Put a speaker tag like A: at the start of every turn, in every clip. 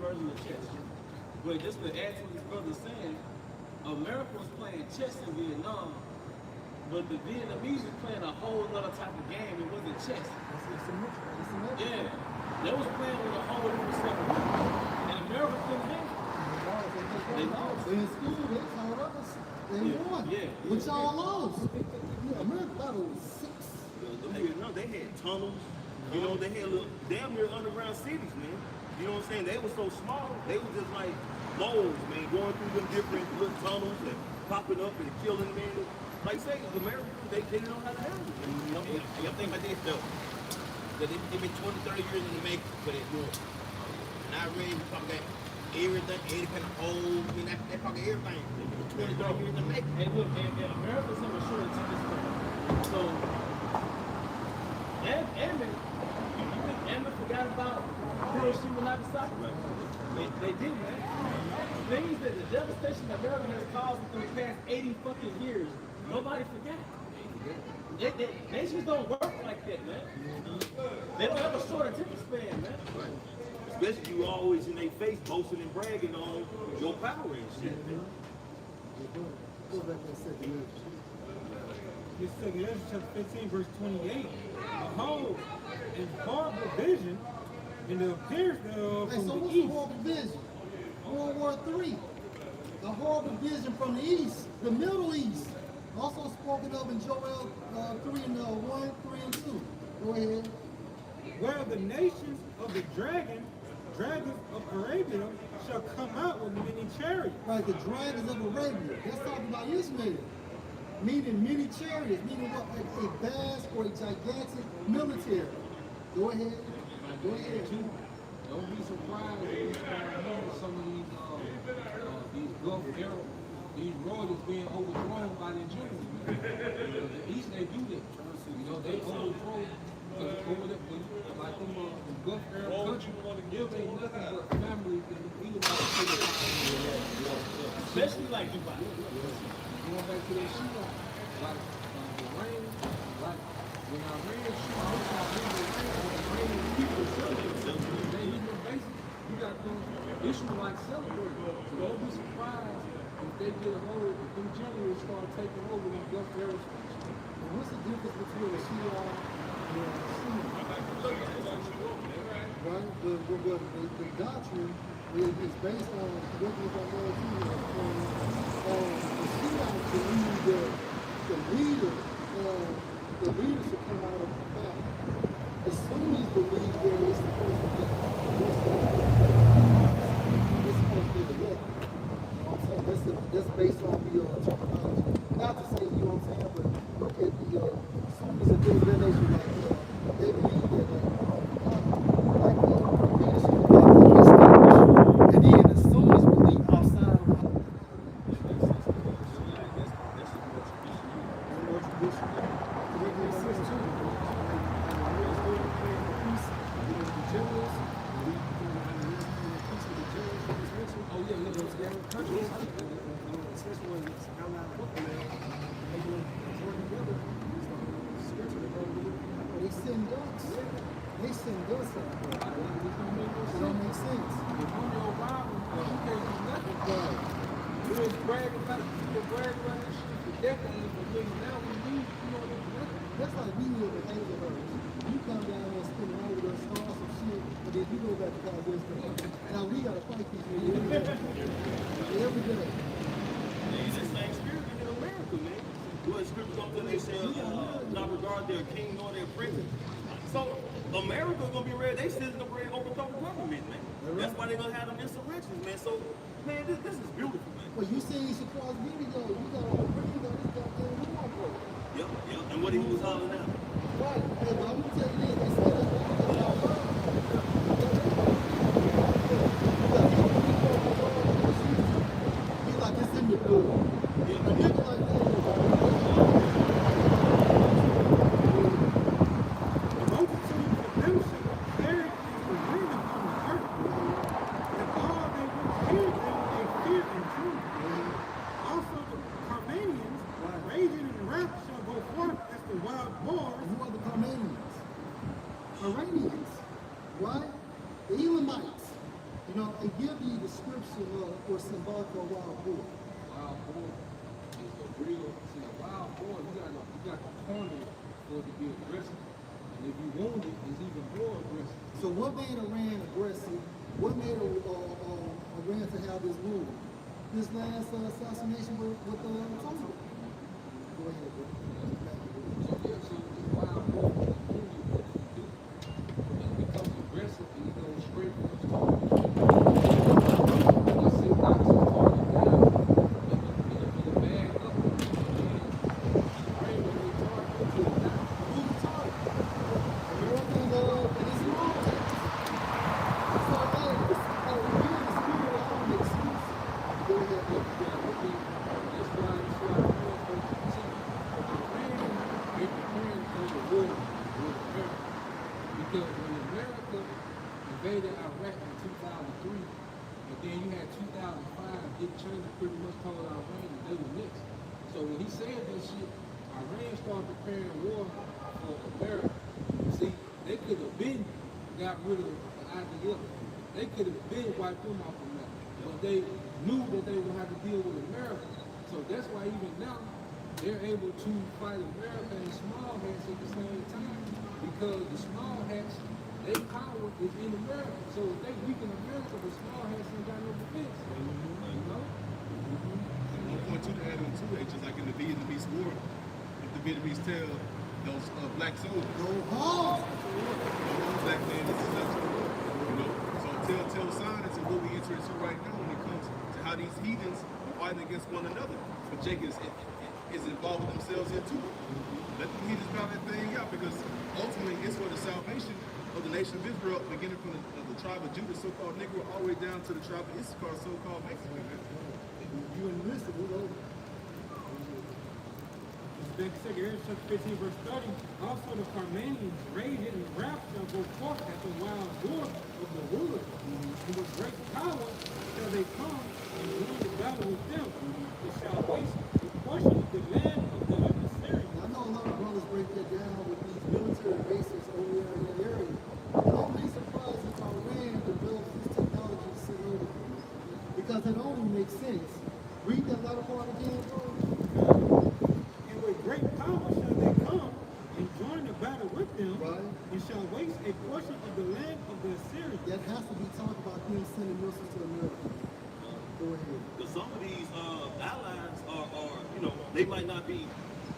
A: version of chess. But just to add to what his brother's saying, America was playing chess in Vietnam, but the Vietnamese was playing a whole other type of game. It wasn't chess. Yeah, they was playing with a whole other set of rules, and America couldn't handle it. They lost.
B: They in school, they called us. They won.
A: Yeah.
B: But y'all lost. Yeah, America thought it was 6.
C: Them niggas, no, they had tunnels. You know, they had little damn near underground cities, man. You know what I'm saying? They were so small, they were just like moles, man, going through them different little tunnels and popping up and killing, man. Like say, America, they didn't know how to handle it.
D: You know, y'all think about this though. That they've been 20, 30 years in the making for that war. And I read we talking about everything, any kind of old, I mean, they talking everything. 20, 30 years in the making.
A: And look, and America's on a short attention span. So, Ammon, you think Ammon forgot about Hiroshima and Nagasaki? They did, man. Things that the devastation America has caused for the past 80 fucking years, nobody forgot. Nations don't work like that, man. They don't have a short attention span, man.
C: Especially you always in their face boasting and bragging on your power and shit, man.
B: Go back to that second lecture.
E: This second Ezra chapter 15, verse 28. Behold, and horrible vision in the appearance thereof
B: Hey,
E: from
B: so
E: the
B: what's the
E: east.
B: horrible vision? World War III. The horrible vision from the east, the Middle East. Also spoken of in Joel 3 and 1, 3 and 2. Go ahead.
E: Where the nations of the dragons of Arabia, shall come out with many chariots.
B: Right, the dragons of Arabia. That's talking about Ishmael. Meaning many chariots, meaning what? Like a vast or a gigantic military. Go ahead. Go ahead.
F: Don't be surprised when you start hearing some of these Gulf era, these royalties being overthrown by the Jews. The East, they do that. You know, they overthrow over the, like them Gulf era country. They'll take nothing but families and either
A: Especially like Dubai.
F: going back to that shootout, like the rain, like when I ran the shootout, the rain and people celebrating. They hit them bases. You got them Israelites celebrating. So don't be surprised if they get a hold, if them generals start taking over them Gulf areas.
B: And what's the difference between a Shiite and a Sunni? Right? The doctrine is based on what we got there too. The Shiite believe that the leader should come out of the back. The Sunnis believe that it's supposed to be the left. That's based on the terminology. Not to say, you know what I'm saying, but look at the Sunnis and things of that nature, like they believe that leadership of God is established. And then the Sunnis believe outside of God. More traditional. It makes sense too. The generals,
F: Oh yeah, look, countries.
B: especially when it's outline football, they send ducks. They send ducks out there. It don't make sense.
F: If I'm your rival, you can't do nothing. You was bragging about it, you were bragging about this shit for decades, but look, now we need, you don't do nothing.
B: That's like we live in Hazelhurst. You come down there and spend an hour with us, start some shit, and then you go back to Cowboys. Now we gotta fight these people every day. Every day.
C: It's the same spirit in America, man. What scripture comes to they say, not regard their king nor their prince. So America gonna be ready. They sitting up ready to overthrow the government, man. That's why they gonna have them insurrections, man. So, man, this is beautiful, man.
B: Well, you see Shaquille video, you got all the you got this goddamn war, bro.
C: Yep. And what he was hollering out.
B: Right. Hey, but I'm gonna tell you this, they said that's what y'all learn. He's like, it's in the book. A nigga like that.
E: The multitude of them shall carry the ring upon the earth, and all they will fear them, they fear and true. Also the Carmanians, raging in wrath, shall go forth as the wild boars.
B: Who are the Armenians? Iranians, right? The Elamites. You know, and give the description of or symbolic of a wild boar.
F: Wild boar is a real, see, a wild boar, you got to corner it for it to be aggressive. And if you wound it, it's even more aggressive.
B: So what made Iran aggressive? What made Iran to have this move? This last assassination with Tony. Go ahead, bro.
F: So yeah, so this wild boar, it becomes aggressive and it goes straight for the target. I say knocks the target down in a bag up and right when they target to the down.
B: Who's the target? American and it's long tax. So hey, you're in the spirit of all the excuse. Go ahead, bro.
F: That's why they're preparing for the war with America. Because when America invaded Iraq in 2003, and then you had 2005, Dick Cheney pretty much told Iran that they were next. So when he said that shit, Iran started preparing war for America. See, they could have been got rid of the IDF. They could have been wiped them off of America. But they knew that they would have to deal with America. So that's why even now, they're able to fight America and small hats at the same time. Because the small hats, their power is in America. So if they weaken America, the small hats ain't got no defense. You know?
G: One point two to add on to it, just like in the Vietnamese War, if the Vietnamese tell those black soldiers,
B: Go home.
G: black man is successful. You know, so telltale signs and what we enter into right now when it comes to how these heathens are fighting against one another. But Jacob is involving themselves into it. Let the heathens bow that thing out because ultimately it's for the salvation of the nation of Israel, beginning from the tribe of Judah, so-called Negro, all the way down to the tribe of Issachar, so-called Mexican.
B: You enlisted, we go.
E: Back to 2 Ezra chapter 15, verse 30. Also the Carmanians raided and wrath shall go forth at the wild boar of the wood. And with great power shall they come and join the battle with them. It shall waste a portion of the land of the Assyrians.
B: I know a lot of brothers break that down with these military bases over there in that area. Don't be surprised if Iran develops this technology to send over there. Because it only makes sense. Read that latter part again, bro.
E: And with great power shall they come and join the battle with them.
B: Right.
E: And shall waste a portion of the land of the Assyrians.
B: That has to be talked about them sending missiles to America. Go ahead.
C: Because some of these allies are, you know, they might not be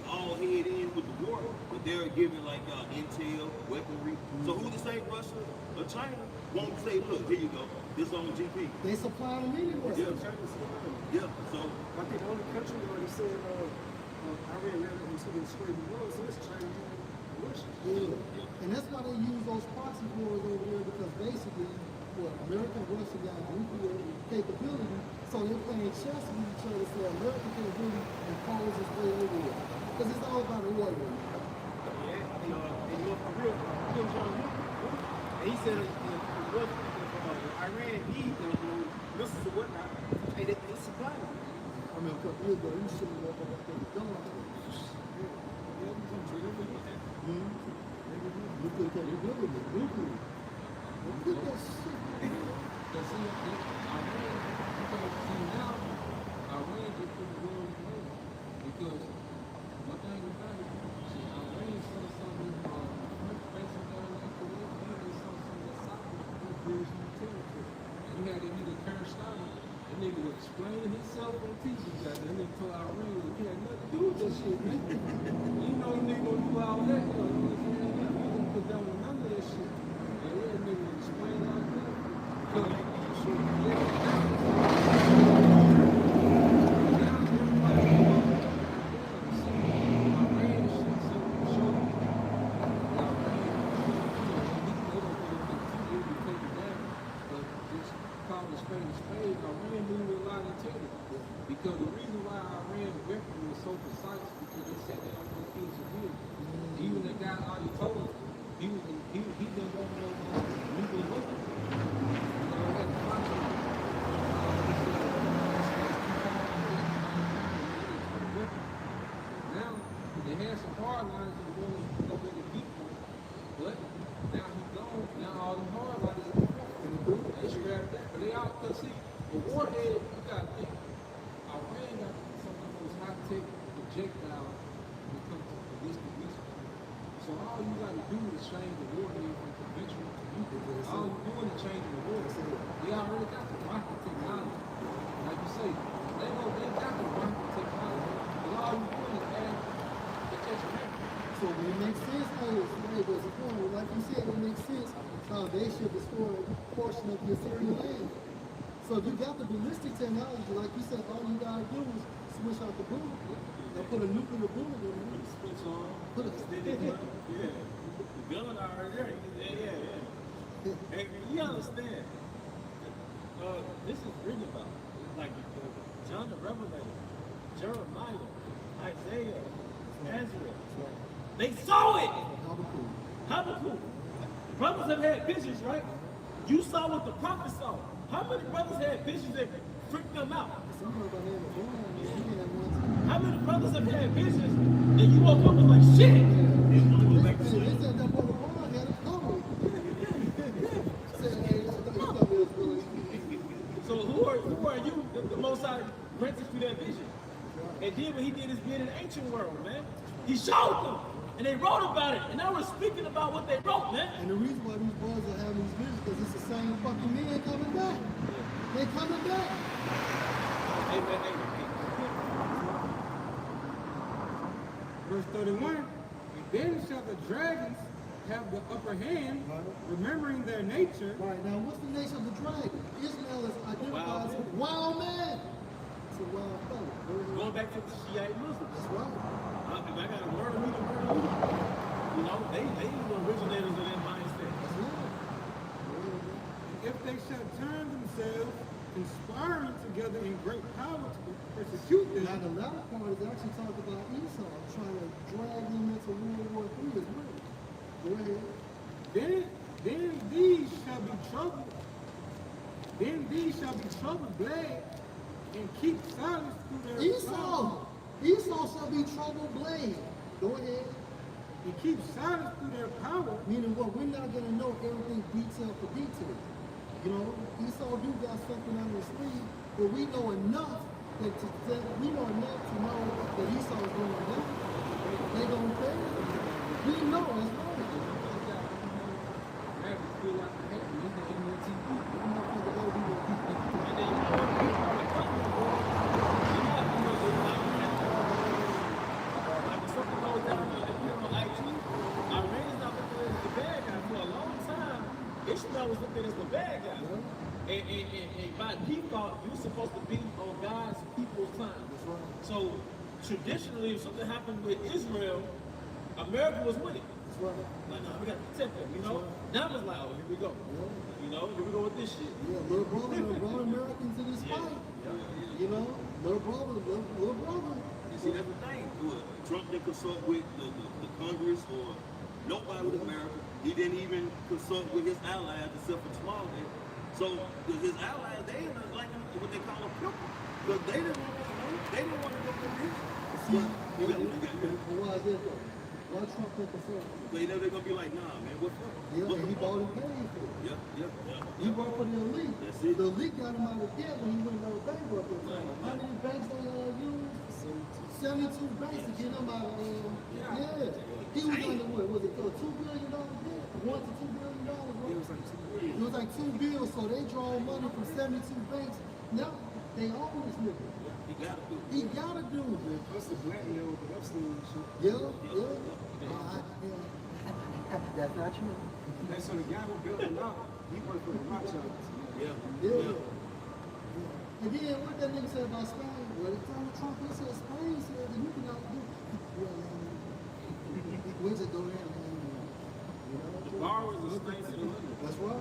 C: all head in with the war, but they're giving like intel, weaponry. So who to say Russia or China won't say, look, here you go, this on GP.
B: They supply them anyway.
C: Yeah. Yeah, so
A: I think the only country that already said Iran ran into the Strait of Hormuz is China and Russia.
B: Yeah. And that's why they use those proxy wars over there because basically, what America and Russia got nuclear capability, so they're playing chess with each other so America can really impose its way over there. Because it's all about the war.
A: Yeah, and for real, Kim Jong-un, and he said if Iran needs missiles or whatnot, hey, they supply them.
B: I mean, a couple years ago, he was shooting up about that gun. Look at that nuclear. Look at that shit.
F: Because see, Iran, because see now, Iran just put the world in order. Because one thing about it, see, Iran saw something French facing down in Korea, and they saw something that South was British territory. And you had that nigga Kyrgyzstan, that nigga was explaining himself on TV, that nigga told Iran that he had nothing to do with that shit, man. You know the nigga gonna do all that, you know what I'm saying? He didn't put down with none of that shit. And that nigga was explaining all that. Because the reason why Iran's weapon was so precise because they said they don't know things are good. Even the guy Ayatollah, he didn't want no nuclear weapon. Now, they had some hard lines in the world to go in the deep one, but now he's gone. Now all the hard lines are in the group. They scrapped that. they out there, see, the warhead, you got to think, Iran got some of the most high-tech projectiles when it comes to ballistic missiles. So all you got to do is change the warhead from conventional to nuclear. All you're doing is changing the warhead. They already got the rocket technology. Like you say, they got the rocket technology. And all you're doing is add the extra.
B: So it makes sense, hey, there's a point where, like you said, it makes sense how they should destroy a portion of the Assyrian land. So if you got the ballistic technology, like you said, all you gotta do is switch out the bullet and put a nuclear bullet in it.
A: Switch on.
B: Put a
A: Yeah. The gun already there. Yeah. Hey, you understand? This is written about. Like John the Revelator, Jeremiah, Isaiah, Ezra. They saw it. Habakkuk. Brothers have had visions, right? You saw what the prophet saw. How many brothers had visions that freaked them out? How many brothers have had visions that you woke up and like, shit? They want to go back to sleep.
B: They said that brother Ron had a cover. Said, hey,
A: So who are you, the Most High granted you that vision? And then when he did his bid in the ancient world, man, he showed them. And they wrote about it. And now we're speaking about what they wrote, man.
B: and the reason why these boys are having these visions because it's the same fucking men coming back. They coming back.
A: Hey, man, hey.
E: Verse 31, then shall the dragons have the upper hand, remembering their nature.
B: Right, now what's the nation of the dragon? Ishmael is identified as a wild man. It's a wild fellow.
A: Going back to the Shiite Muslims.
B: That's right.
A: I got to murder me to murder you. You know, they the originators of that mindset.
B: That's right.
E: If they shall turn themselves, conspiring together in great power to persecute
B: Now
E: them,
B: the latter part is actually talking about Esau trying to drag him into World War III as well. Go ahead.
E: then these shall be troubled. Then these shall be troubled, bled, and keep silence through their power.
B: Esau shall be troubled blade. Go ahead.
E: And keep silence through their power.
B: Meaning what? We're not going to know everything detail for detail. You know, Esau do got something under his sleeve, but we know enough that we know enough to know that Esau is going to do. They don't care. We know it's right.
F: Feel like the heck, you the MLTV.
B: We motherfucker gotta be with people.
A: And then you know, like when something goes down and you know, like Iran is not looking at as the bad guy for a long time. Ishmael was looking as the bad guy. And by default, you're supposed to be on God's people's time.
B: That's right.
A: So traditionally, if something happened with Israel, America was with it.
B: That's right.
A: Like, no, we got to protect them, you know? Now it's like, oh, here we go. You know, here we go with this shit.
B: Yeah, little brother brought Americans to this fight. You know, little brother.
C: You see, that's the thing. Trump didn't consult with the Congress or nobody with America. He didn't even consult with his allies except for Somalia. So his allies, they ended up like what they call a pickle. Because they didn't want to go. They didn't want to go through this.
B: Why is that though? Why Trump think so?
C: They know they're gonna be like, nah, man, what's up?
B: Yeah, and he bought and paid for it.
C: Yeah.
B: He bought for the elite.
C: That's it.
B: The elite got him out of debt when he went and got bankrupt. How many banks they use? 72 banks to get him out of yeah. He was under what? Was it $2 billion debt? $1 to $2 billion, right? It was like 2 bills, so they draw money from 72 banks. Now they own this nigga.
C: He gotta do it.
B: He gotta do it.
E: That's the blackmail with the Epstein shit.
B: Yeah.
H: That's not true.
E: And so the guy who built it out, he worked for the Rothschilds.
B: Yeah. And then what that nigga said about Spain? Well, Donald Trump, he said Spain said that you cannot do. We'll just go there and
A: The borrowers are straight to the limit.
B: that's right.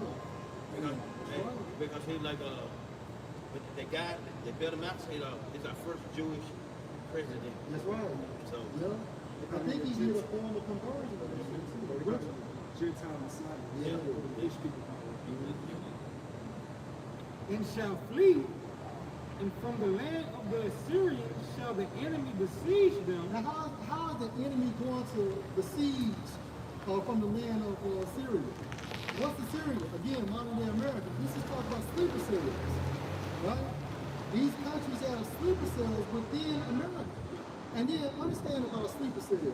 D: Because he's like but the guy that built him out said he's our first Jewish president.
B: That's right.
D: So
B: Yeah. I think he did a form of conversion of that shit too. Originally.
E: Gentile Messiah.
B: Yeah.
E: Rich people. And shall flee, and from the land of the Assyrians shall the enemy besiege them.
B: Now how is the enemy going to besiege from the land of Syria? What's Assyria? Again, modern day America. This is talking about sleeper cells, right? These countries have sleeper cells within America. And then understand about a sleeper cell.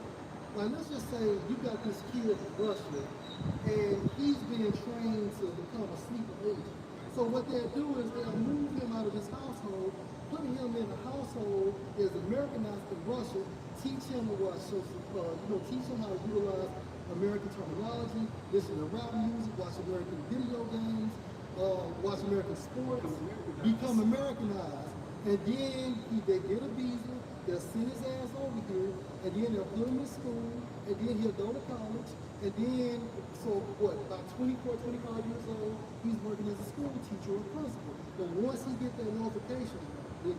B: Like, let's just say you got this kid from Russia, and he's being trained to become a sleeper agent. So what they'll do is they'll move him out of his household, putting him in a household is Americanized in Russia, teach him what, teach him how to utilize American terminology, listen to rap music, watch American video games, watch American sports, become Americanized. And then they get a visa, they'll send his ass over here, and then they'll put him in school, and then he'll go to college, and then, so what, about 24, 25 years old, he's working as a school teacher or principal. But once he gets that notification, then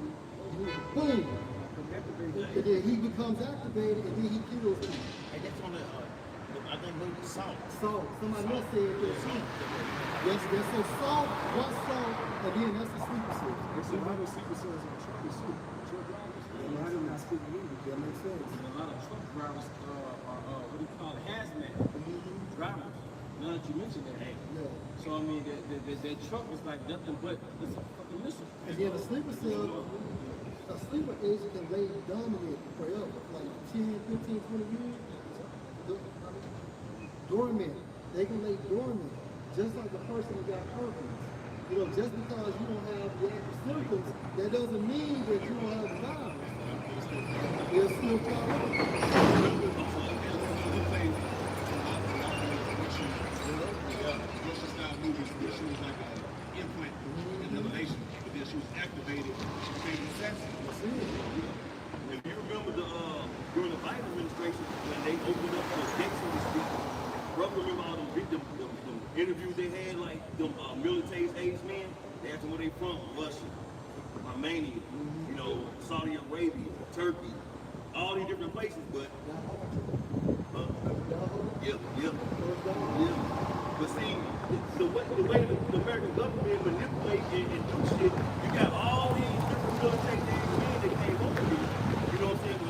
B: boom, and then he becomes activated, and then he kills people.
D: And that's on the, I think maybe salt.
B: So, somebody else said that salt. Yes, that's so salt, one salt, and then that's the sleeper cell.
E: There's a lot of sleeper cells on truckers too. Truck drivers. A lot of them not speaking English.
B: That makes sense.
A: And a lot of truck drivers are what do you call it, hazmat drivers. Now that you mentioned that,
B: Yeah.
A: so I mean, that truck is like nothing but it's a fucking missile.
B: And then a sleeper cell, a sleeper agent can lay dominant forever, like 10, 15, 20 years. Dormant. They can lay dormant, just like a person that got herpes. You know, just because you don't have the active symptoms, that doesn't mean that you don't have the virus. They'll still come up.
G: Russia's not moving, so she was like an implant in the nation, but then she was activated, she became an assassin.
C: If you remember during the Biden administration, when they opened up the gates of the street, brother, remember all them interviews they had, like them military-aged men? They asked them where they from, Russia, Armenia, Saudi Arabia, Turkey, all these different places, but yeah. But see, the way the American government manipulate and do shit, you got all these different military-aged men that came over here. You know what I'm saying?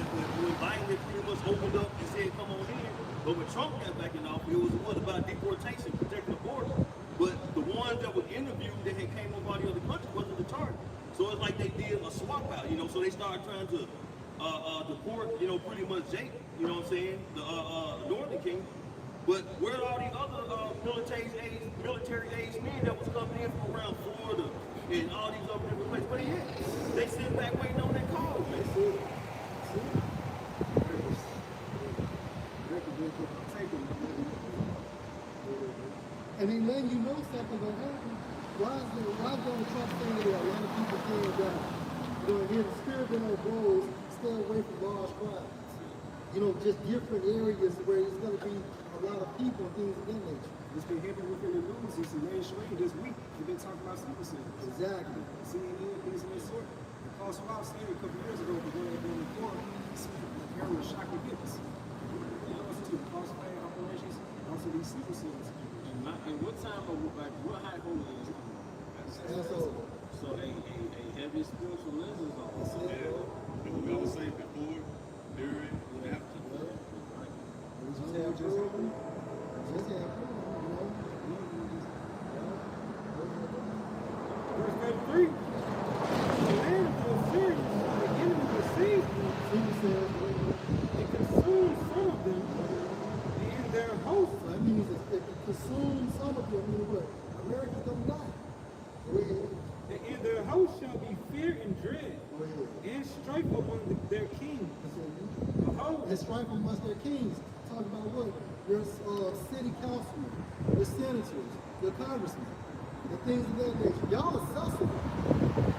C: When Biden had pretty much opened up and said, come on in. But when Trump got back in office, it was what about deportation, protecting the border. But the ones that were interviewed that had came over all the other countries wasn't the target. So it's like they did a swap out, so they started trying to deport, pretty much Jake, you know what I'm saying, the Northern Kingdom. But where are all these other military-aged men that was coming in from around Florida and all these other different places? But yeah, they sitting back waiting on their call, man.
B: And then letting you know something gonna happen. Why is Donald Trump saying that a lot of people saying that, in the spirit of those goals, stay away from large crowds. Just different areas where there's gonna be a lot of people and things of that nature.
E: It's been happening within the news since the mainstream this week. We've been talking about sleeper cells.
B: Exactly.
E: CNN, things of that sort. The Carlos Wild stated a couple years ago, but when they were on the floor, apparently a shock witness. Also to the Carlos Wild operations, and also these sleeper cells.
A: And what time of what high holy is it?
B: That's all.
A: So a heavy spiritual lens is on.
G: And we always say before, during, and after.
B: Just happened.
E: Verse 33. The land was serious, the enemy besieged them, and consumed some of them, and their hosts.
B: So that means if it consumes some of them, what? America's gonna die. Go ahead.
E: And their host shall be fear and dread,
B: Go ahead.
E: and strife among their kings. Behold,
B: And strife amongst their kings. Talk about what? Your city councilmen, your senators, your congressmen, and things of that nature. Y'all are sussing.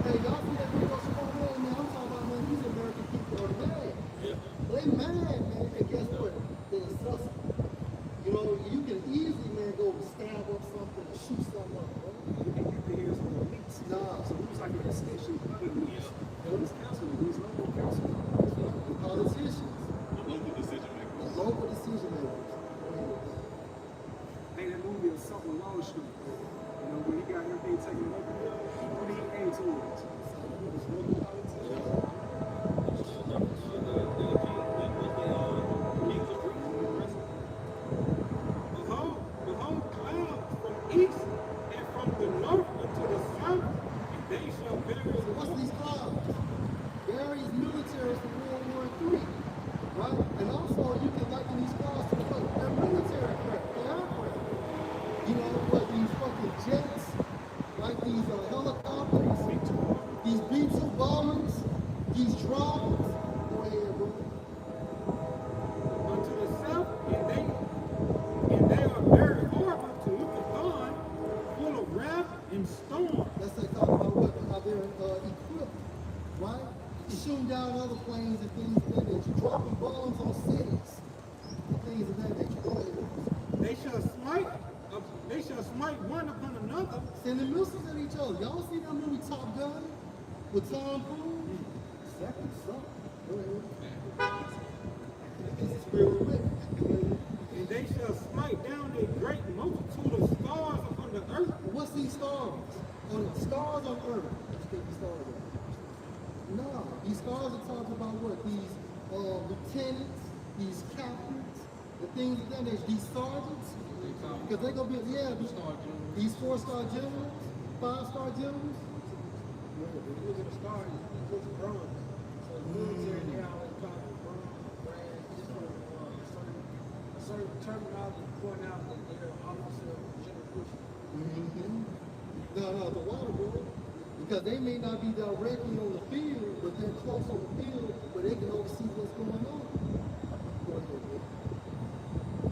B: Hey, y'all see that video Simone Wade, man? I'm talking about, man, these American people are mad. They mad, man. And guess what? They're sussing. You can easily, man, go stab up something or shoot something up, bro.
E: you can hear some elites.
B: Nah.
E: So it was like a distinction between these councilmen, these local councilmen.
B: The politicians,
G: Local decision makers.
B: the local decision makers.
E: Hey, that movie is something Wall Street. When he got everything taken over, what did he aim towards? It was local politics. Behold, clouds from east and from the north to the south, and they shall bury
B: So what's these clouds? Various militaries from World War III, right? And also you can liken these clouds to what? They're military craft, they're aircraft. You know what? These fucking jets, like these helicopters, these B-2 bombers, these drones. Go ahead, bro.
E: unto the south, and they are very horrible to look upon, full of wrath and storm.
B: Let's say talk about what how they're equipped, right? Shooting down other planes and things of that nature, dropping bombs on cities, and things of that nature. Go ahead.
E: They shall smite one upon another.
B: Sending missiles at each other. Y'all see that movie Top Gun with Tom Cruise? Second son. Go ahead. This is real quick.
E: And they shall smite down a great multitude of stars upon the earth.
B: What's these stars? Stars on Earth. Let's get these stars up. No, these stars are talking about what? These lieutenants, these captains, the things of that nature, these sergeants. Because they're gonna be, these 4-star generals, 5-star generals.
F: Look at the stars, look at bronze. So the military, they always talk about bronze, brass, just a certain terminology pointing out that they're officer general.
B: No, the water boy. Because they may not be directly on the field, but they're close on the field where they can oversee what's going on. Go ahead, bro.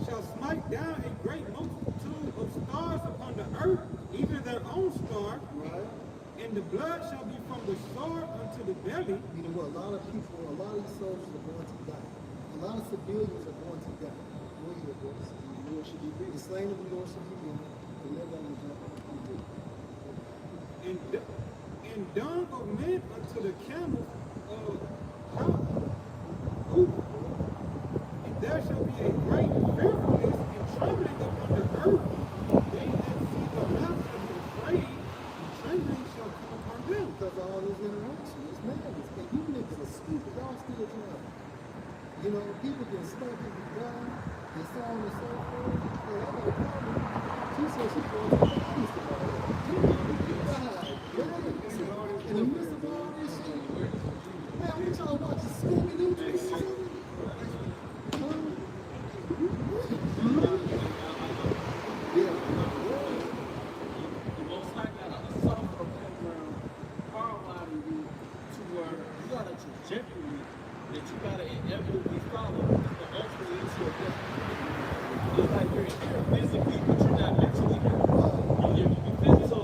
E: Shall smite down a great multitude of stars upon the earth, even their own star,
B: Right?
E: and the blood shall be from the sword unto the belly.
B: You know what? A lot of people, a lot of these soldiers are going to die. A lot of civilians are going to die. Go ahead, bro. The Lord should be big. The slain of the Lord should be big. The live on the jump.
E: And dung of men unto the camels of Hoof. And there shall be a great fearfulness and trembling upon the earth. They that see the mouth shall be afraid, and trembling shall come upon them.
B: Because of all this interaction, it's madness. And you niggas are stupid. Y'all still trying. You know, people get stuck in the ground, and so on and so forth. And I got a problem. She said she's going to the police tomorrow. In the midst of all this shit, man, what y'all watching Scooby-Doo? Yeah.
A: The Most High got a software program hardwired you to where you got a trajectory that you gotta inevitably follow to ultimately into a destiny. It's like you're here physically, but you're not mentally here. You're physically. So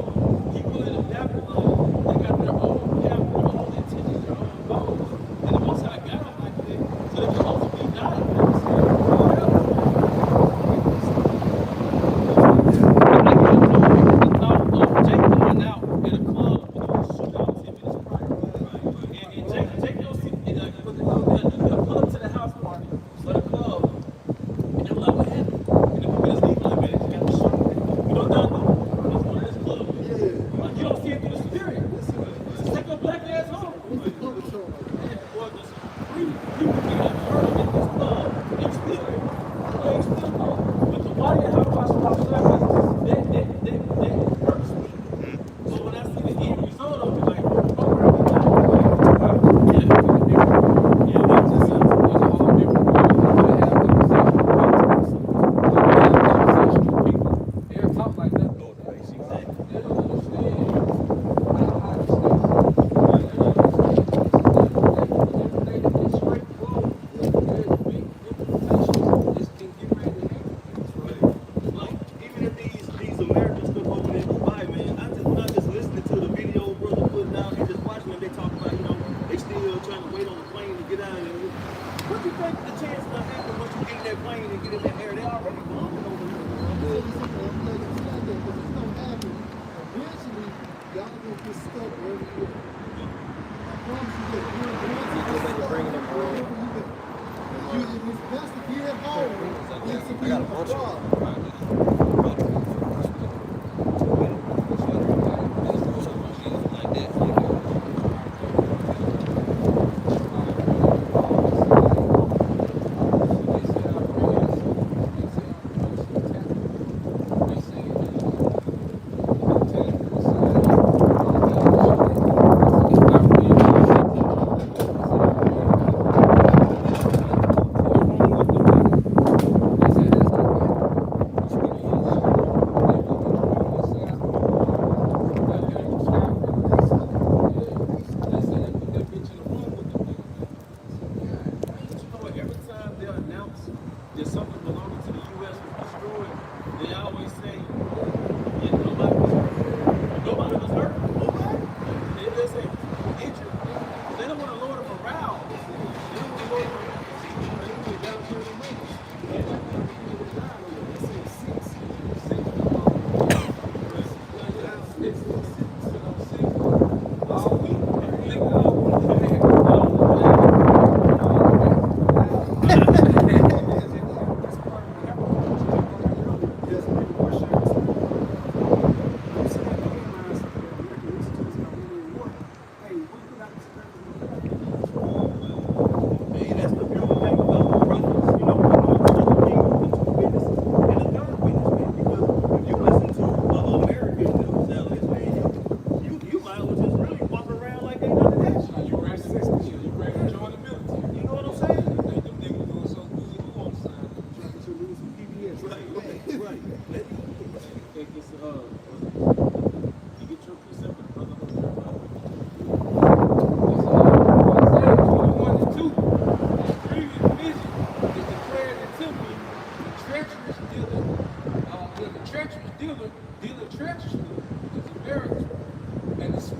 A: people in the Babylon, they got their own path, their own intentions, their own goals. And the Most High got them like that, so they can ultimately die in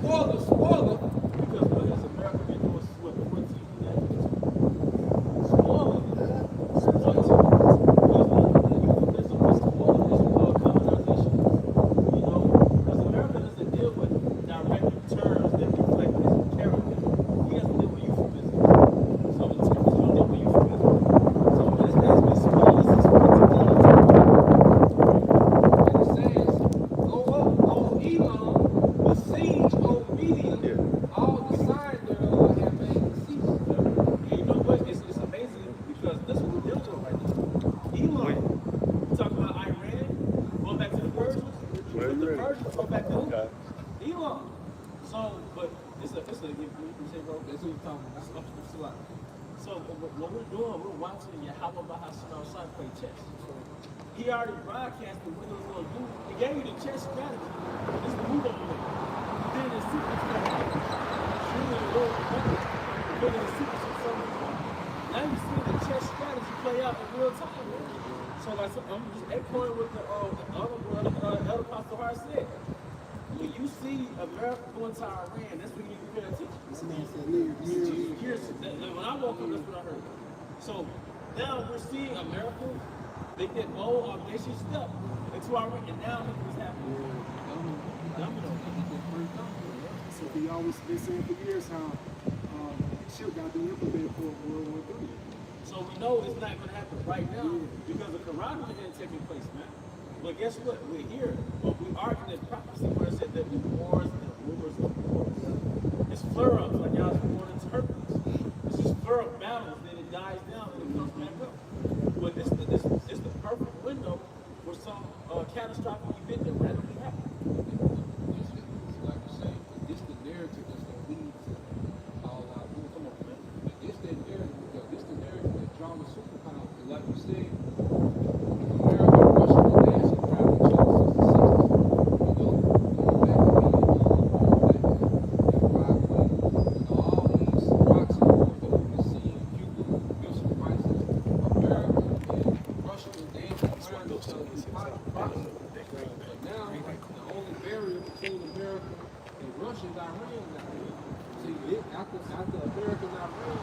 F: spoiler.
A: Because what has America been doing since what, 14 years? Spoiling. Colonization. You know, because America doesn't deal with direct terms that reflect his character. He has to deal with euphemism. So the terms don't deal with euphemism. So this man's been spoiled since 14 years.
F: And it says, go up, O Elon, besiege, O Medium, all the signs thereof have made cease.
A: And you know what? It's amazing because that's what we're dealing with right now. Elon, we talk about Iran, going back to the Persians, but the Persians go back to who? Elon. So, but it's a you say, bro,
F: That's what you're talking about.
A: it's a lot. So what we're doing, we're watching Yahweh Bahashim Shai play chess. He already broadcasted what he was going to do. He gave you the chess strategy. This is the move on the way. He did it in secret strategy. Shooting the Lord, building the secrets of some of them. Now you see the chess strategy play out in real time. So like, I'm just echoing what the other brother, Elder Pastor Hart said. When you see America going to Iran, that's when you need to pay attention.
B: This man said, nigga,
A: Here's when I woke up, that's what I heard. So now we're seeing America make that bold, audacious step into Iran, and now look what's happening. Domino.
E: So we always been saying for years how shit got to be implemented for World War III.
A: So we know it's not going to happen right now because the Quran isn't taking place, man. But guess what? We're here, but we are in this prophecy where it said that the wars and rumors of wars. It's flare-ups, like y'all was born into herpes. It's just flare-up battles, then it dies down, and it comes back up. But this is the perfect window for some catastrophic event that randomly happened.
F: Like you say, this the narrative that's going to lead to all our moves. Come on, man. This the narrative, this the narrative that draws the superpower. And like you said, America and Russia were dancing around each other since the 60s. You know, back in the all these rocks and wars that we've been seeing, Cuba, missile crisis, America and Russia were dancing around each other with boxing. But now, the only barrier between America and Russia is Iran now. See, after America and Iran,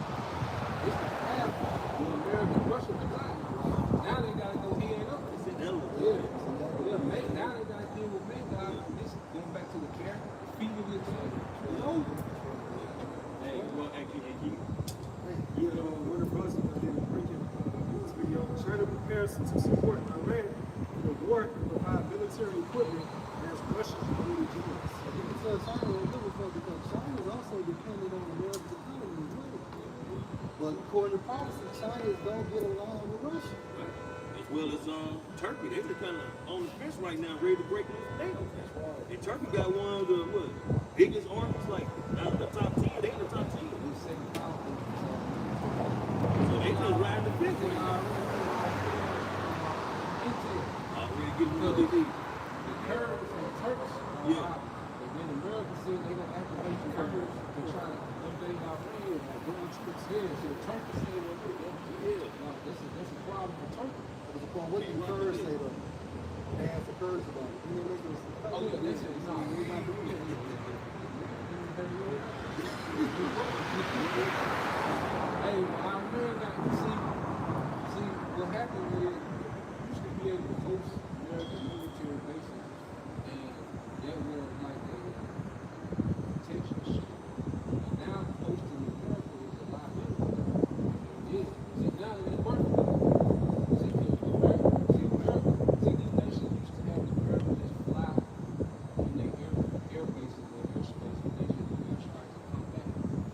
F: it's the path where America and Russia collide. Now they got to go here and up. It's inevitable. Now they got to deal with Magog. This going back to the character, feeding each other. It's over.
A: Hey, well,
E: You know, one of the brothers that did a freaking news video, China prepares to support Iran in the war and provide military equipment as Russians already do us.
B: So China will do it for because China is also dependent on America's economy as well. But according to prophecy, China is going to get along with Russia.
C: As well as Turkey, they just kind of on the fence right now, ready to break loose down. And Turkey got one of the biggest armies, like out of the top 10. They in the top 10. So they just riding the fence right now. Already getting what they need.
F: The Kurds and the Turks are
C: Yeah.
F: out. And then America said they're going to activate the Kurds to try to invade our land and bring troops here. So Turkey said, well, that's a problem for Turkey.
B: What do you Kurds say though? They ask the Kurds about it. You know,
F: Oh, yeah, they said, no, we're not doing that. Hey, our man got to see what happened with it. You used to be able to host American military bases, and they were like a protection ship. And now hosting America is a liability. Yeah. See, now they're working with it. See, these nations used to have the America just fly in their air bases or airspace when they should do airstrikes and come back.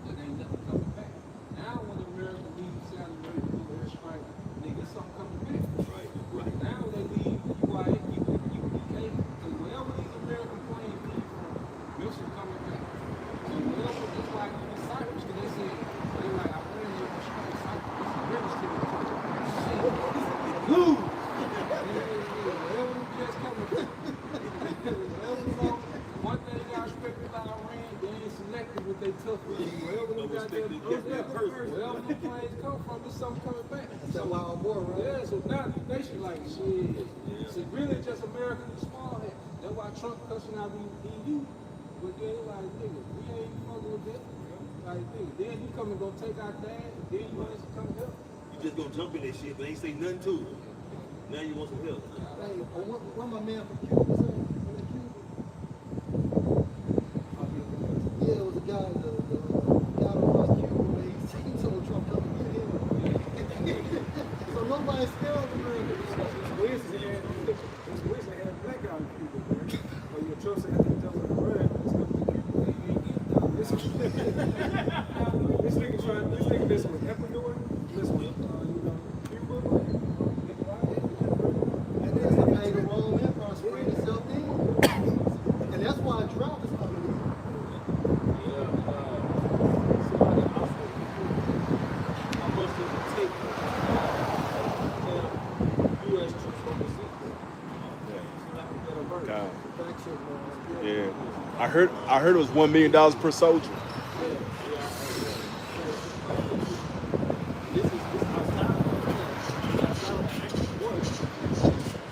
F: But ain't nothing coming back. Now when America leaves South America to do airstrike, they get something coming back.
C: Right.
F: Now they leave UIA, UPK, because wherever these American planes leave from, missiles coming back. So wherever, it's like in Cyprus, because they said, they like, I went in here to strike Cyprus. It's a British territory. Lose! Wherever the jets coming back. One thing I respect about Iran, they ain't selective with their tough wherever they got their wherever the planes come from, there's something coming back.
B: That's a wild war, right?
F: Yeah, so now these nations like shit. It's really just America and small head. That's why Trump cussing out the EU. but then like nigga, we ain't fucking with that. Like nigga, then you come and go take our dad, and then you want us to come help.
C: You just gonna jump in that shit, but ain't say nothing to it. Now you want some help.
B: Hey, what my man from Cuba say? From Cuba? Yeah, it was a guy, the guy across Cuba, man. He told Trump, come and get him. So nobody's scared of America.
E: Winston had a black guy in Cuba, man. Or your Trump said, I think that was a red. This nigga messing with Ecuador, messing with, Cuba,
B: And then somebody the Roman Empire sprayed itself in. And that's why a drought is coming in.
A: Somebody also how much does it take to U.S. troops overseas?
G: God.
B: Back to,
G: Yeah. I heard it was $1 million per soldier.
A: This is outside of active war.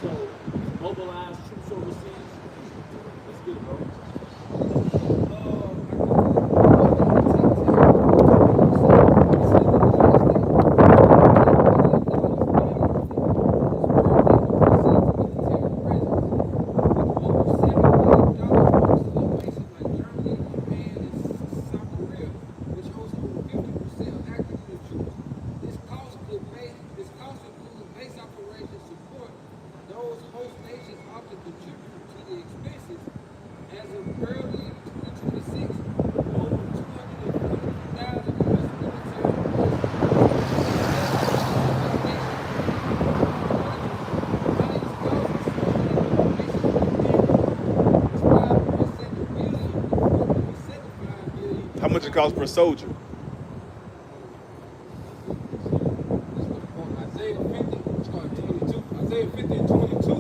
A: So mobilize troops overseas. Let's get it, bro.
G: How much it costs per soldier?
F: Isaiah 50, start 22. Isaiah 50 and 22.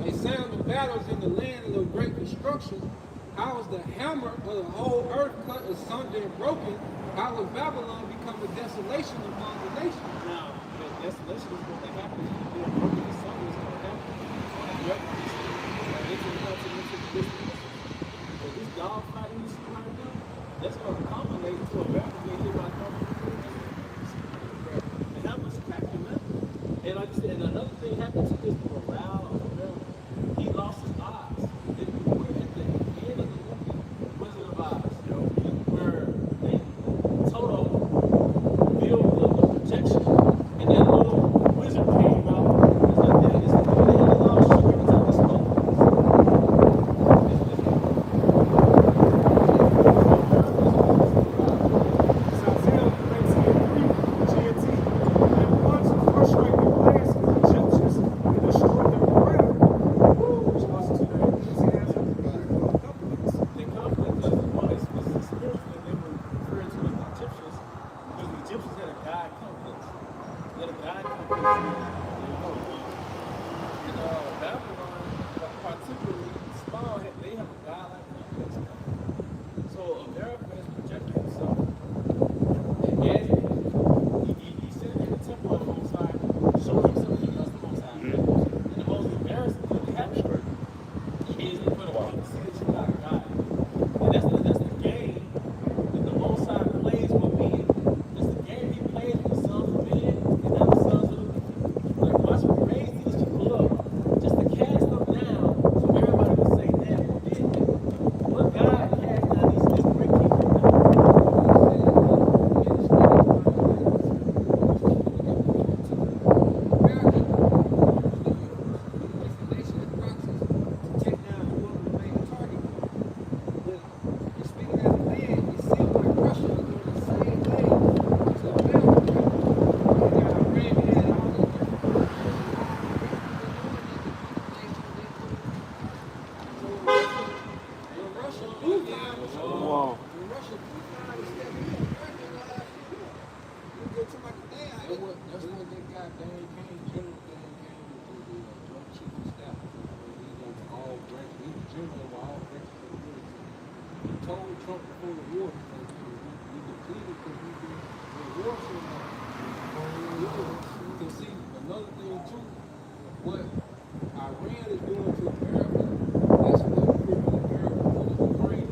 F: A sound of battles in the land of great destruction. How is the hammer of the whole earth cut asunder and broken? How will Babylon become a desolation among the nations?
A: Now, the desolation is going to happen. Being broken asunder is going to happen. Yep. But this dog fighting you see right now, that's going to culminate to a battle being hit by and that was cracking up. And like I said, and another thing happened to this morale of America. He lost his eyes. If you were at the end of the movie, Wizard of Oz, where they total build the projection, and that little wizard came out. It's like that. It's like they had a lot of sugar every time they spoke. They come because one is spiritual, and they were referring to the Egyptians because the Egyptians had a god complex. They had a god complex. And Babylon, particularly small, they have a godlike complex. So America has projected himself. And as he said in the temple of the Most High, show himself he was the Most High. And the most embarrassing thing that happened is they put a prophecy that you got a God. And that's the game that the Most High plays with men. That's the game he plays with the sons of men and not the sons of the people. Like, watch him raise these people up just to cast them down so everybody can say, damn, who did that? What God cast down this great kingdom?
G: Wow.
F: That's what that guy Dan King, General Dan King, was the joint chief of staff. He's on all branches. He's the general of all branches of the military. He told Trump before the war, we depleted because we're war so long. You can see another thing too. What Iran is doing to America, that's what crippled America. Because Ukraine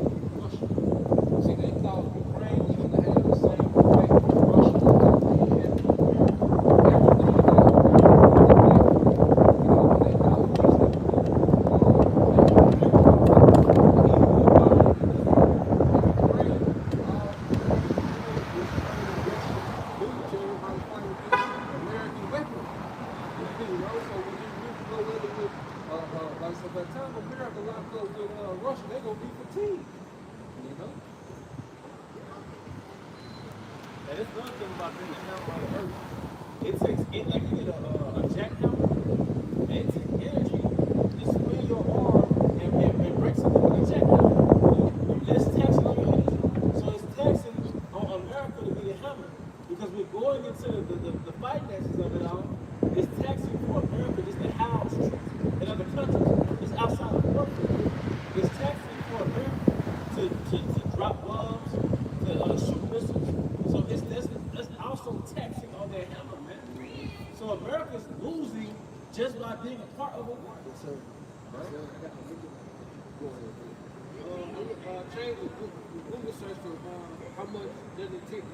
A: that's another thing about being a hammer on the earth. It takes it like you get a jackhammer, and it takes energy to swing your arm and break something with a jackhammer. That's taxing on your energy. So it's taxing on America to be a hammer. Because we're going into the finances of it all. It's taxing for America just to house troops in other countries. It's outside of warfare. It's taxing for America to drop bombs, to shoot missiles. So that's also taxing on their hammer, man. So America's losing just by being a part of a war.
B: Yes, sir. Yes, sir. Go ahead.
F: Change the Google search for how much does it take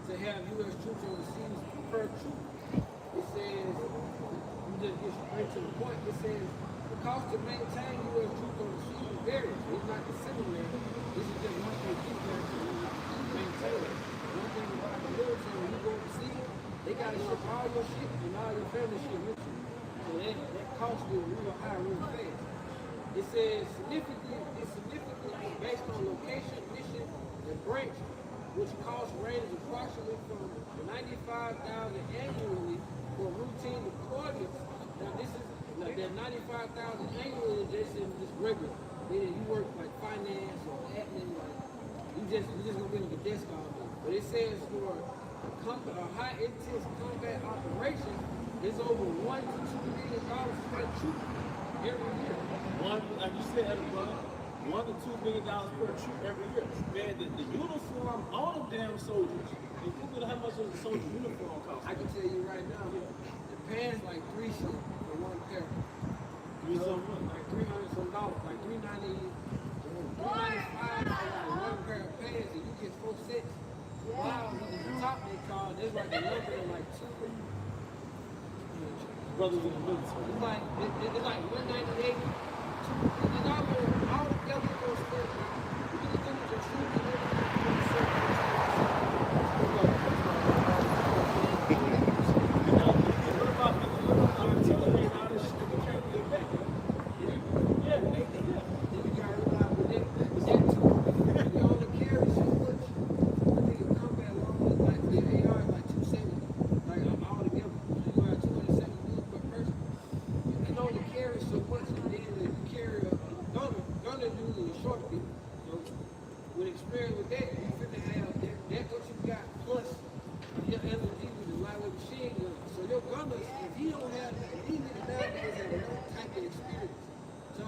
F: to have U.S. troops overseas per troop. It says, you just get straight to the point. It says the cost to maintain U.S. troops overseas varies. It's not the same man. This is just one thing keep there to maintain it. One thing about the military, when you go overseas, they got to ship all your shit and all your family shit with you. So that cost you real high, real fast. It says significantly based on location, mission, and branch, which cost ranges approximately from $95,000 annually for routine deployments. Now this is like that $95,000 annually is just regular. Meaning you work like finance or admin, like you just gonna be on the desk all day. But it says for a high intense combat operation, it's over $1 to $2 million per troop every year.
A: Like you said, brother, $1 to $2 million per troop every year. Man, the uniform, all them damn soldiers. If you know how much does a soldier uniform cost?
F: I can tell you right now, the pants like $3 for one pair. Like $300 some dollars, like $395 for like one pair of pants, and you get 4 sets. Wow, at the top they call, there's like a number of like 2.
A: Brothers in the military.
F: It's like 198. And all together goes split. You can do it your troops and
A: What about artillery and all this shit that we can't get back? Yeah.
F: then you gotta rely with that too. You only carry so much. I think a combat long is like the AR is like 270. Like all together. You go out 270 per person. You can only carry so much, and then if you carry a gunner usually a short people. So with experience with that, you finna have that what you got plus your LMG with the lightweight machine gun. So your gunners, if he don't have that, these niggas nowadays have no type of experience. So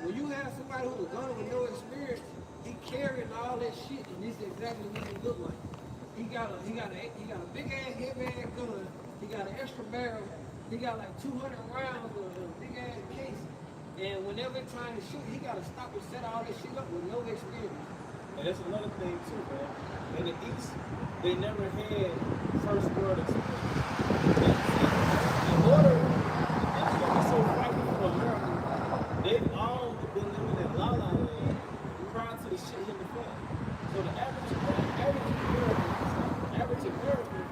F: when you have somebody who's a gunner with no experience, he carrying all that shit, and this is exactly what he look like. He got a big ass heavy ass gun. He got an extra barrel. He got like 200 rounds of a big ass case. And whenever it's time to shoot, he got to stop and set all this shit up with no experience.
A: And that's another thing too, man. In the East, they never had first world experience. In order, and it's gonna be so frightening for America, they've all been living in La La Land prior to the shit hitting the fan. So the average American,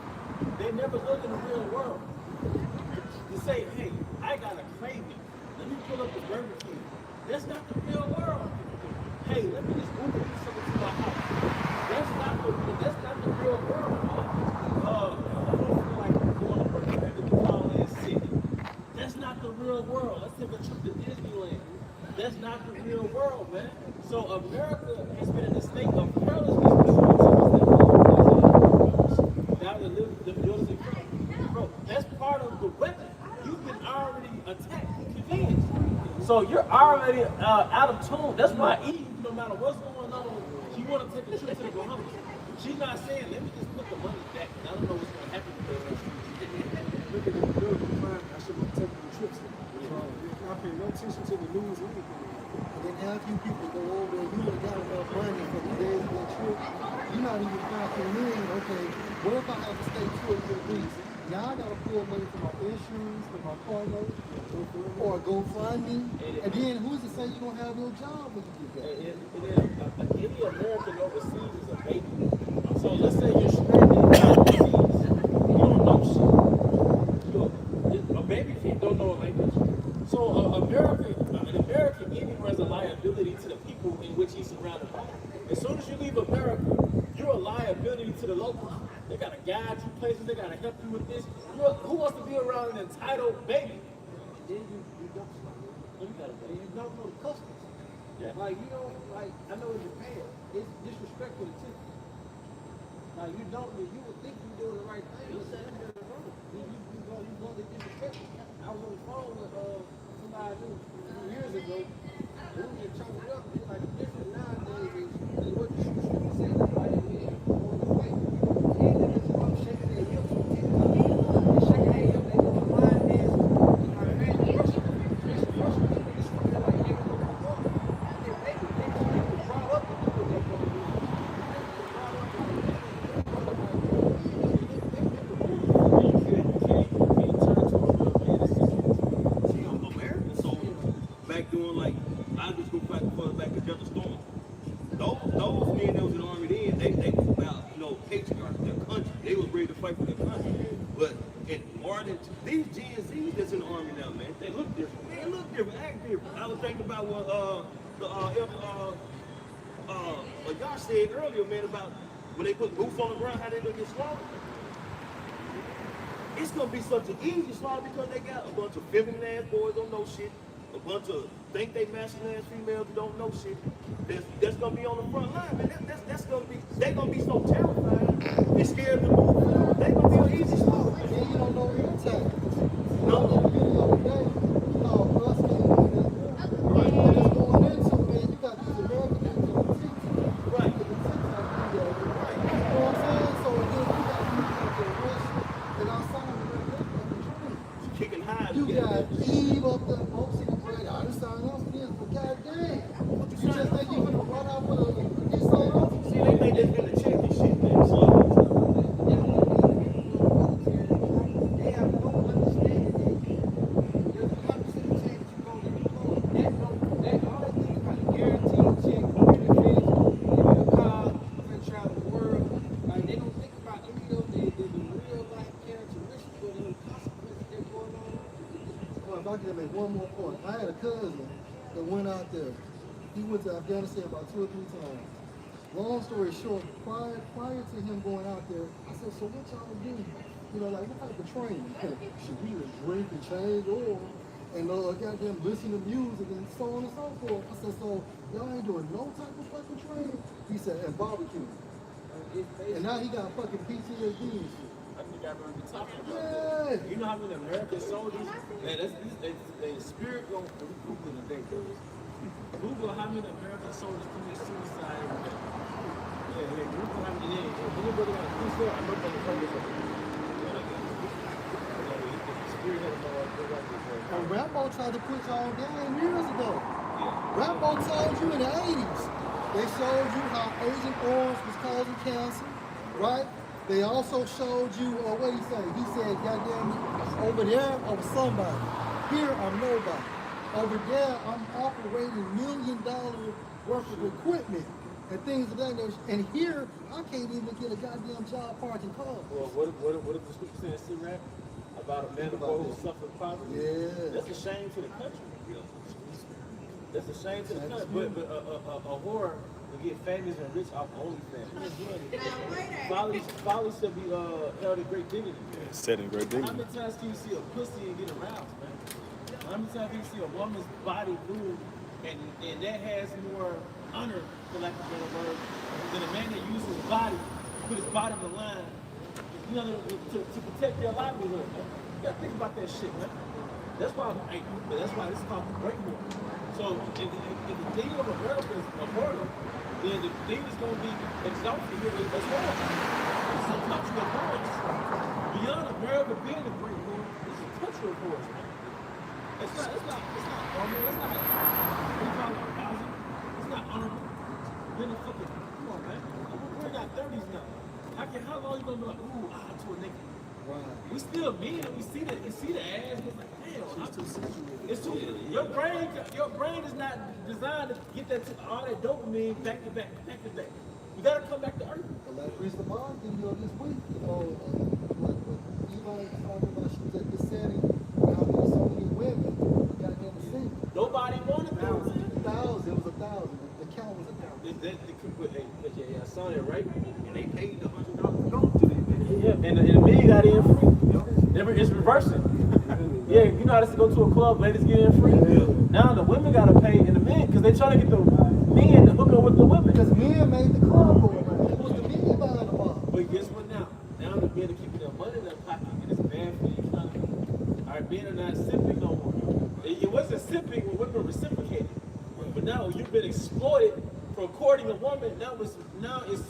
A: they never lived in the real world. To say, hey, I got a craving. Let me pull up the Burger King. That's not the real world. Hey, let me just Uber eat something to my house. That's not the real world. I don't feel like going to work at the Thailand city. That's not the real world. Let's take a trip to Disneyland. That's not the real world, man. So America has been in a state of carelessness now to live the buildings in crime. Bro, that's part of the weapon. You've been already attacked. Convenience. So you're already out of tune. That's why Eve, no matter what's going on, she want to take a trip to the Bahamas. She's not saying, let me just put the money back. I don't know what's going to happen with that.
E: Look at the building, man. I should have taken the trips. I pay no attention to the news or anything.
B: And then after you people go over there, you would have got enough money for the days of that trip. You're not even factoring in, okay, what if I have to stay 2 or 3 weeks? Now I gotta pull money from my insurance, from my car note, or GoFundMe. And then who's to say you don't have no job when you get that?
A: Any American overseas is a baby. So let's say you're stranded overseas. You don't know shit. A baby kid don't know a language. So an American anywhere is a liability to the people in which he's surrounded by. As soon as you leave America, you're a liability to the locals. They gotta guide you places. They gotta help you with this. Who wants to be around an entitled baby?
B: Then you don't stop.
A: You gotta
B: And you don't know the customs.
A: Yeah.
B: Like, you know, like, I know in Japan, it's disrespectful to tip. Like, you would think you're doing the right thing. You go to disrespectful. I was on the phone with somebody I knew a few years ago. We were just chopping it up. It's like the difference nowadays is what the street said. Like, we on the fight. And then it's about shaking their hips on TikTok. They're shaking their hips, they doing line dance.
C: See, American soldiers back during like I just go back further back to Desert Storm. Those men that was in the army then, they was about, you know, patriots, their country. They was ready to fight for their country. But in modern, these Gen Zs that's in the army now, man, they look different. They look different, act different. I was thinking about what y'all said earlier, man, about when they put boots on the ground, how they gonna get slaughtered. It's gonna be such an easy slaughter because they got a bunch of feminine ass boys don't know shit, a bunch of think they masculine ass females who don't know shit. That's gonna be on the front line, man. That's gonna be, they gonna be so terrified and scared to move. They gonna be an easy slaughter.
B: And you don't know your tactics.
C: No.
B: The video today, us came in this war. Right. And it's going into, man, you got these American niggas on TikTok.
C: Right.
B: The TikTok video.
C: Right.
B: You know what I'm saying? So then you got people like the Russian and outside of the train.
C: Kicking high.
B: You got Eve up there, folks in the bread. I just signed up for this, but goddamn. You just think you're gonna run out with a get sold off?
C: See, they think they're gonna check this shit, man. So,
B: They have no understanding that there's a 100% chance you're going to deploy. That all they think about is guaranteed check, benefits, give you a car, and travel the world. Like, they don't think about any of the real life characteristics or the consequences that are going on. Well, if I could make one more point. I had a cousin that went out there. He went to Afghanistan about 2 or 3 times. Long story short, prior to him going out there, I said, so what y'all do? You know, like, what type of training? Should we just drink and change oil and goddamn listen to music and so on and so forth? I said, so y'all ain't doing no type of fucking training? He said, and barbecue. And now he got fucking PTSD and shit.
A: I think I remember talking about
B: Yeah.
A: that. You know how many American soldiers? Man, they spirit going to Google today, bro. Google how many American soldiers commit suicide every day. Yeah, Google how many. Yeah, if anybody got a suicide, I'm looking at the phone.
B: And Rambo tried to put y'all down years ago. Rambo told you in the 80s. They showed you how Agent Orange was causing cancer, right? They also showed you, or what he said? He said, goddamn, over there, I'm somebody. Here, I'm nobody. Over there, I'm operating $1 million worth of equipment and things of that nature. And here, I can't even get a goddamn job parking cars.
A: Well, what if the scripture says, see, right? About a man who suffered poverty?
B: Yeah.
A: That's a shame to the country. That's a shame to the country. But a whore will get famous and rich off OnlyFans. Folly should be held in great dignity.
H: Set in great
A: How
H: dignity.
A: many times can you see a pussy and get aroused, man? How many times can you see a woman's body move and that has more honor, for lack of a better word, than a man that uses his body, put his body on the line, you know, to protect their livelihood, man. You gotta think about that shit, man. That's why this is called the great war. So if the thing of America is a murder, then the thing is gonna be exalted here as well. It's a country of wars. Beyond America being a great war, it's a country of wars, man. It's not honorable. It's not, what do you call it, housing? It's not honorable. Then the fucking, come on, man. We're in our 30s now. How long you gonna be like, ooh, to a nigga?
B: Right.
A: We still men and we see the ass, but it's like, damn, it's too sensual. It's too, your brain is not designed to get all that dopamine back to back. We gotta come back to earth.
B: But like Chris Lamar video this week, you know, what Eva talking about, she was at this setting, how there's so many women got them single.
A: Nobody wanted that.
B: It was 1,000. The account was a down.
A: I saw that, right?
C: And they paid the $100 to go to this bitch.
A: Yeah, and the men got in free. It's reversing. Yeah, you know how to go to a club, ladies get in free. Now the women gotta pay, and the men, because they trying to get the men to hook up with the women.
B: Because men made the club go around. It was the men buying the bar.
A: But guess what now? Now the men are keeping their money in their pocket, and it's bad for the economy. All right, men are not simping no more. It wasn't simping when women reciprocated. But now you've been exploited for courting a woman, now it's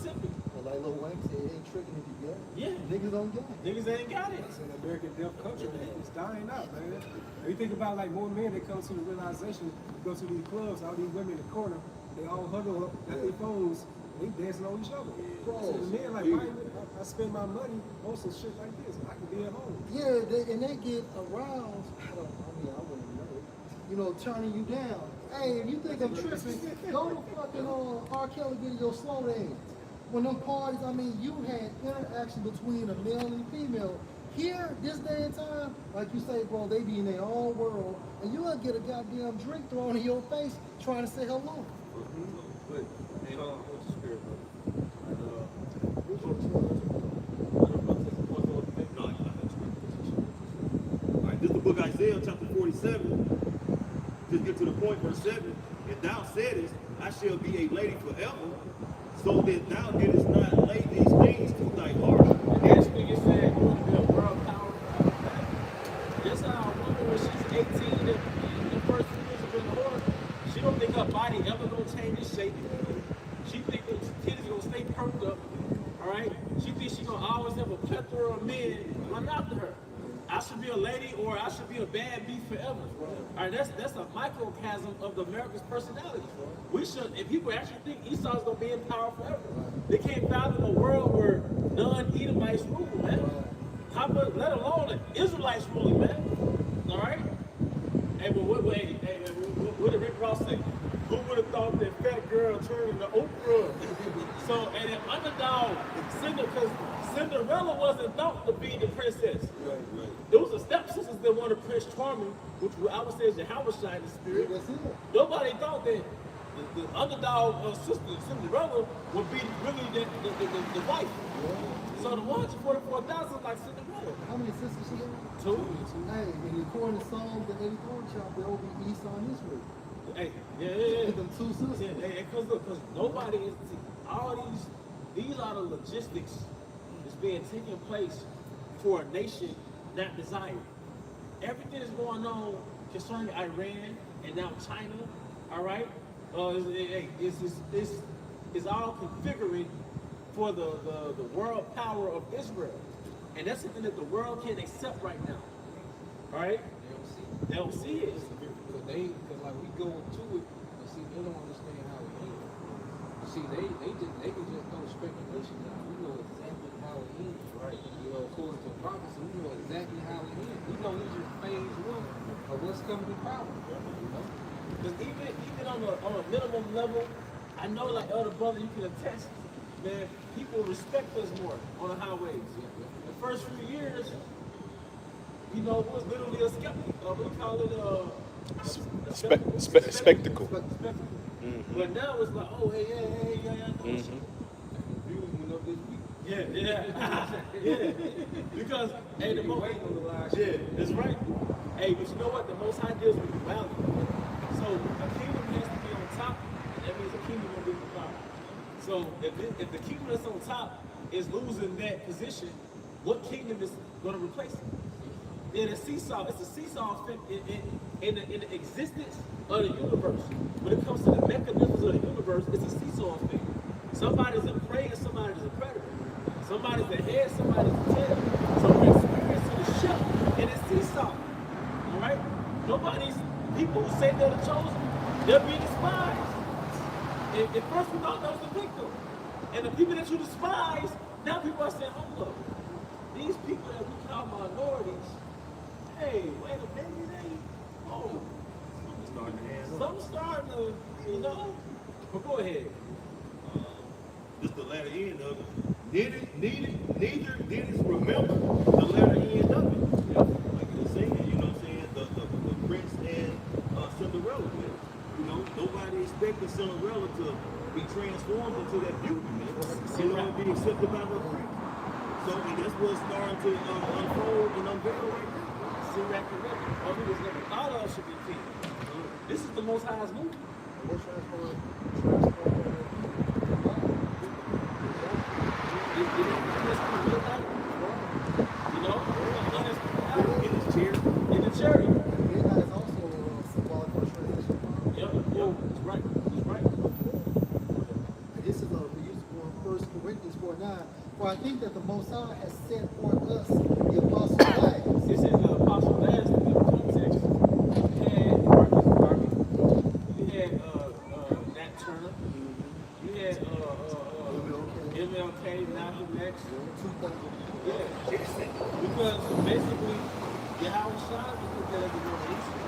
A: simping.
B: Well, like Lil Wayne said, it ain't tricking if you get it.
A: Yeah.
B: Niggas don't get it.
A: Niggas ain't got it.
E: It's an American deaf country, man. It's dying out, man. When you think about like more men that come to the realization, go to these clubs, all these women in the corner, they all huddle up, got their phones, they dancing on each other. So the men like, why I spend my money on some shit like this? I can be at home.
B: Yeah, and they get aroused. I wouldn't know. You know, turning you down. Hey, if you think I'm tripping, go to fucking R. Kelly video Slow Dance. When them parties, I mean, you had interaction between a male and a female. Here, this day and time, like you say, bro, they be in their own world, and you gonna get a goddamn drink thrown in your face trying to say hello.
C: But, hey, what's the spirit, bro? All right, this is the book Isaiah, chapter 47. Just get to the point, verse 7. And thou saidest, I shall be a lady forever, so that thou didst not lay these things to thy heart.
A: And that's when you said you want to be a world power. That's how a woman, when she's 18, the first few years of being a whore, she don't think her body ever gonna change its shape. She think the titties gonna stay perked up. All right? She thinks she gonna always have a plethora of men run after her. I should be a lady or I should be a bad bee forever. All right, that's a microcosm of the America's personality. We should, if people actually think Esau's gonna be in power forever, they can't fathom a world where non-Edomites rule, man. How about, let alone the Israelites ruling, man? All right. Hey, but what did Rick Ross say? Who would have thought that fat girl turned into Oprah? So, and an underdog, because Cinderella wasn't thought to be the princess.
C: Right.
A: There was a stepsisters that wanted Prince Charming, which I would say is the Howard Shine spirit.
B: That's it.
A: Nobody thought that the underdog sister Cinderella would be really the wife. So the 144,000 like Cinderella.
B: How many sisters she got?
A: 2.
B: Hey, and according to Psalms, the 83rd chapter, there will be Esau and Israel.
A: Hey, yeah.
B: Them two sisters.
A: Yeah, because look, because nobody is, all these are the logistics that's being taken place for a nation not desired. Everything that's going on concerning Iran and now China, all right, is all configuring for the world power of Israel. And that's something that the world can't accept right now. All right? They don't see it.
F: Because like we go into it, but see, they don't understand how it ends. See, they can just throw speculation down. We know exactly how it ends, right? You know, according to prophecy, we know exactly how it ends. We know this is phase 1 of what's coming to power. You know?
A: Because even on a minimum level, I know like elder brother, you can attest, man, people respect us more on the highways. The first few years, you know, it was literally a skeptic. What do you call it?
G: Spectacle.
A: Spectacle. But now it's like, oh, hey. Yeah. Because, hey, the most, yeah, that's right. Hey, but you know what? The Most High deals with duality. So a kingdom has to be on top, and that means a kingdom will be power. So if the kingdom that's on top is losing that position, what kingdom is going to replace it? Yeah, it's a seesaw effect in the existence of the universe. When it comes to the mechanisms of the universe, it's a seesaw effect. Somebody's a prey and somebody's a predator. Somebody's the head, somebody's the tail. So we're experiencing the shift in a seesaw. All right? Nobody's, people who say they're the chosen, they're being despised. At first we thought that was the victim. And the people that you despise, now people are saying, hold up. These people that we call minorities, hey, wait a minute, something's starting to, you know, but go ahead.
C: This the latter end of it. Neither did it remember the latter end of it. Like you were saying, you know what I'm saying? The prince and Cinderella. You know, nobody expected Cinderella to be transformed into that beauty, man. You know, and be accepted by her friends. So and that's what's starting to unfold and unveil right now.
A: Sirach and Rebbe. Oh, he was never thought of should be king. This is the most highest movie.
B: What transform?
A: You know?
C: In his chair.
A: In the chariot.
B: Midnight is also symbolic for transition.
A: Yep, that's right. That's right.
B: This is we used to go in 1 Corinthians 4:9. For I think that the Most High has sent for us the apostle flags.
A: This is the apostle last in the context. You had Marcus Garvey. You had Nat Turner. You had MLK, Malcolm X. Yeah. Because basically, Howard Shine was looked at as a revolution.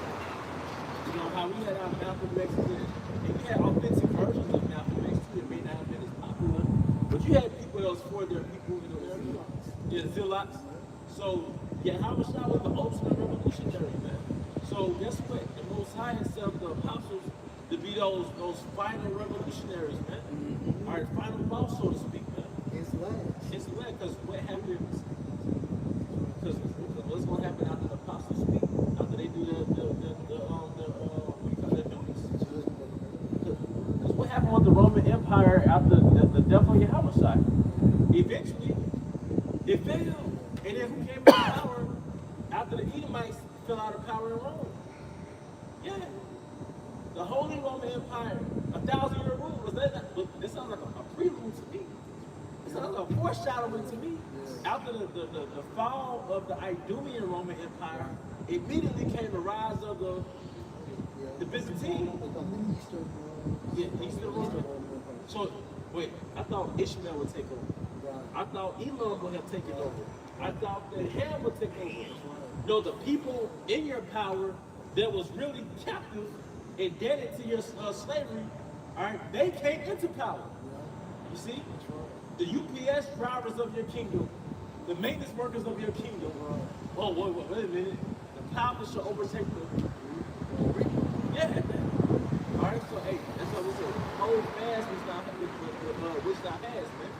A: You know, how we had our Malcolm X and we had authentic versions of Malcolm X too. It may not have been as popular. But you had people that was for their people, you know, zealots. So, Howard Shine was the ultimate revolutionary, man. So, guess what? The Most High has set up the apostles to be those final revolutionaries, man. All right, final boss, so to speak, man.
B: It's last.
A: It's led because what happens? Because what's going to happen after the apostles speak? After they do their duties? Because what happened with the Roman Empire after the death of Yahushua? Eventually, it failed. And then who came to power after the Edomites fell out of power in Rome? Yeah. The Holy Roman Empire, 1,000-year rule, was that? This sounds like a prelude to me. It sounds like a foreshadowing to me. After the fall of the Idumean Roman Empire, immediately came the rise of the Byzantine. Eastern Roman. So, wait, I thought Ishmael would take over. I thought Elam would have taken over. I thought that Ham would take over. No, the people in your power that was really captive, indebted to your slavery, all right, they came into power. You see? The UPS drivers of your kingdom, the maintenance workers of your kingdom. Oh, wait a minute. The powerful shall overtake the. Yeah. All right, so hey, that's what we say. Hold fast which thou hast, man.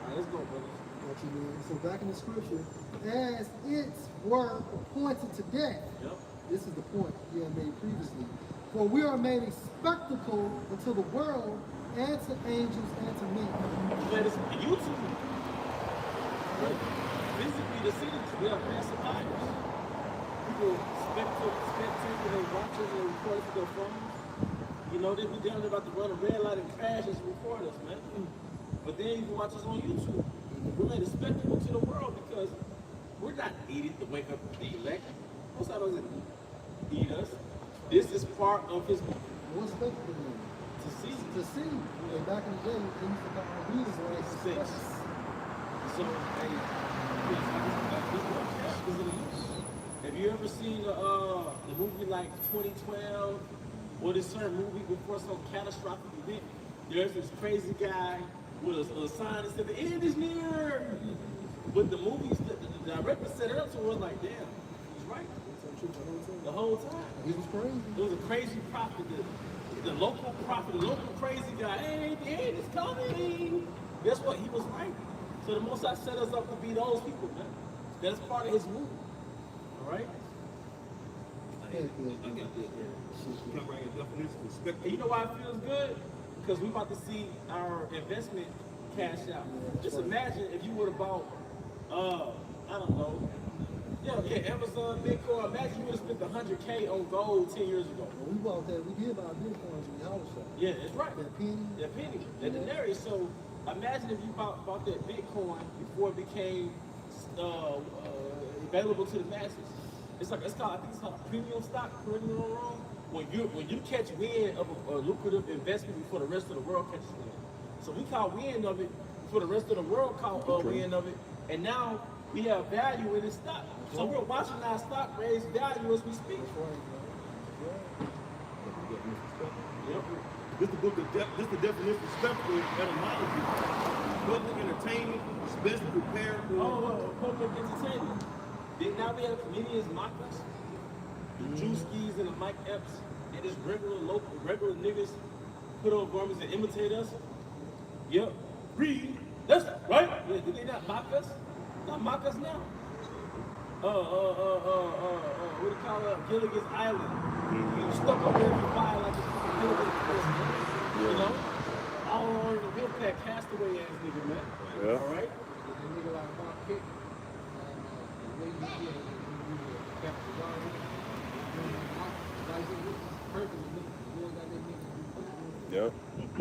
A: All right, let's go, brothers.
B: What you mean? So back in the scripture, as its were appointed to death.
A: Yep.
B: This is the point you had made previously. For we are made a spectacle unto the world, and to angels, and to men.
A: But it's YouTube. Right? Physically, the cities, we have massive fires. People spectate their watches and record it to their phones. You know, they be down there about to run a red light and crash and record us, man. But then you can watch us on YouTube. We're made a spectacle to the world because we're not needed to wake up the elect. Most of doesn't eat us. This is part of his
B: What's spectacle mean?
A: to see.
B: To see. And back in the day, they used to call Jesus like
A: Six. So, hey, have you ever seen the movie like 2012 or this certain movie before some catastrophic event? There's this crazy guy with a sign that said the end is near. But the movies, the director set it up so it was like, damn, he's right. The whole time.
B: He was crazy.
A: It was a crazy prophet. The local prophet, the local crazy guy, hey, the end is coming. Guess what? He was right. So the Most High set us up to be those people, man. That's part of his movie. All right?
C: Can I bring a definition of spectacle?
A: And you know why it feels good? Because we're about to see our investment cash out. Just imagine if you would have bought, I don't know, Amazon, Bitcoin. Imagine you would have spent $100K on gold 10 years ago.
B: When we bought that, we did buy Bitcoins in the house shop.
A: Yeah, that's right.
B: That penny.
A: That penny, that denarius. So imagine if you bought that Bitcoin before it became available to the masses. It's called, I think it's called premium stock, correct me if I'm wrong. When you catch wind of a lucrative investment before the rest of the world catches wind. So we caught wind of it before the rest of the world caught wind of it, and now we have value in this stock. So we're watching our stock raise value as we speak. Yep.
C: This the definition of spectacle etymology. Public entertainment, specially prepared for.
A: Public entertainment. Then now we have comedians mock us. The Drewskis and the Mike Epps and this regular niggas put on garments and imitate us? Yep. Read. That's right. Yeah, did they not mock us? Not mock us now. What do you call it? Gilligan's Island. You stuck up there and fire like a fucking Gilligan's Island. You know? All on the wheel pack castaway ass nigga, man.
G: Yeah.
A: All right?
F: The nigga like Mark Pitt, the way he did it, he kept the guard with him. Like it was perfect. The boys got that nigga do football.
G: Yep.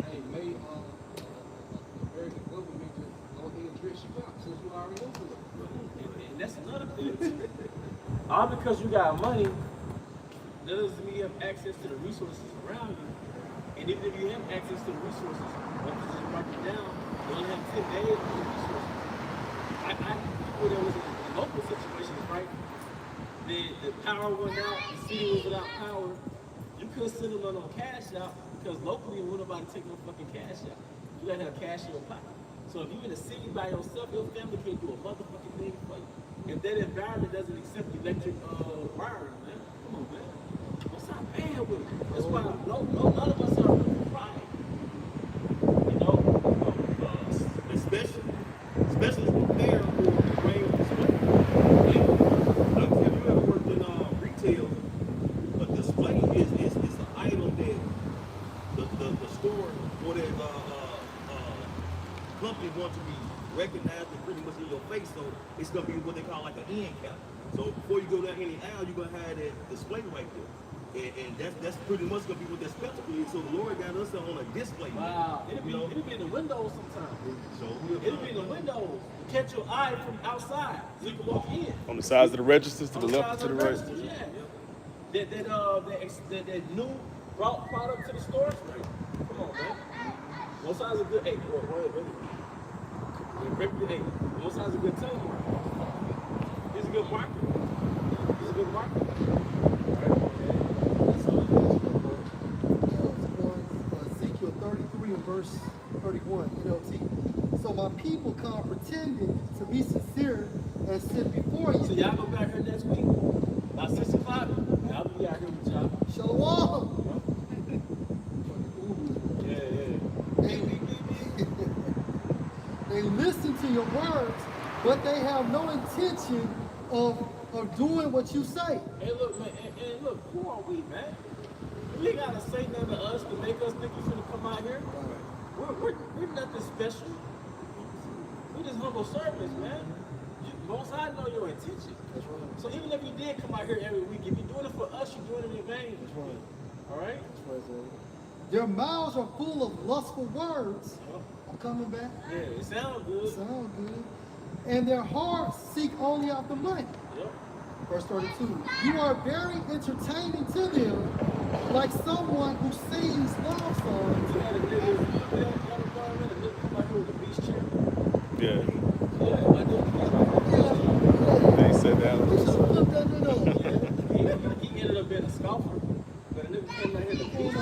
F: Hey, made American government just go ahead and dress you out since you already over it.
A: And that's another thing too. All because you got money, that doesn't mean you have access to the resources around you. And even if you have access to the resources, once you just mark it down, you only have 10 days for the resources. I when there was in local situations, right? The power went out, the city was without power. You couldn't send them no cash out because locally, won't nobody take no fucking cash out. You gotta have cash in your pocket. So if you're in a city by yourself, your family can't do a motherfucking thing for you. If that environment doesn't accept electric wiring, man, come on, man. What's not bad with it? That's why none of us are really pride. You know,
C: especially prepare for the rain of display. Like, have you ever worked in retail? A display is an item that the store or the company wants to be recognized and pretty much in your face. So it's gonna be what they call like an end cap. So before you go down any aisle, you're gonna have that display right there. And that's pretty much gonna be what that spectacle is. So the Lord got us on a display.
A: wow, it'll be in the windows sometimes.
C: So
A: It'll be in the windows to catch your eye from outside so you can walk in.
G: On the sides of the registers, to
A: On
G: the left,
A: sides
G: to the
A: of
G: right.
A: registers, yeah. That new brought product to the stores. Right. Come on, man. Most sides are good. Hey, wait. Hey, most sides are good telling you. It's a good market. It's a good market.
B: That's all it is, bro. Ezekiel 33 and verse 31, NLT. So my people come pretending to be sincere and sit before
A: So
B: you.
A: y'all go back here next week, about 6 o'clock. I'll be out here with y'all.
B: Shalom.
A: Yeah.
B: They listen to your words, but they have no intention of doing what you say.
A: Hey, look, man. And look, who are we, man? You ain't gotta say nothing to us to make us think you should come out here. We're nothing special. We're just humble servants, man. Most I know your intention.
B: That's right.
A: So even if you did come out here every week, if you're doing it for us, you're doing it in vain.
B: That's right.
A: All right?
B: Their mouths are full of lustful words. I'm coming back.
A: Yeah, it sounds good.
B: Sound good. And their hearts seek only after money.
A: Yep.
B: Verse 32. You are very entertaining to them, like someone who sings love songs.
A: You had a nigga, you had a nigga come out here with a beach chair.
G: Yeah.
A: Yeah, I did.
G: They said that.
B: You should flip that nigga up.
A: Yeah, he ended up being a scalper. But a nigga came out here with a beach chair.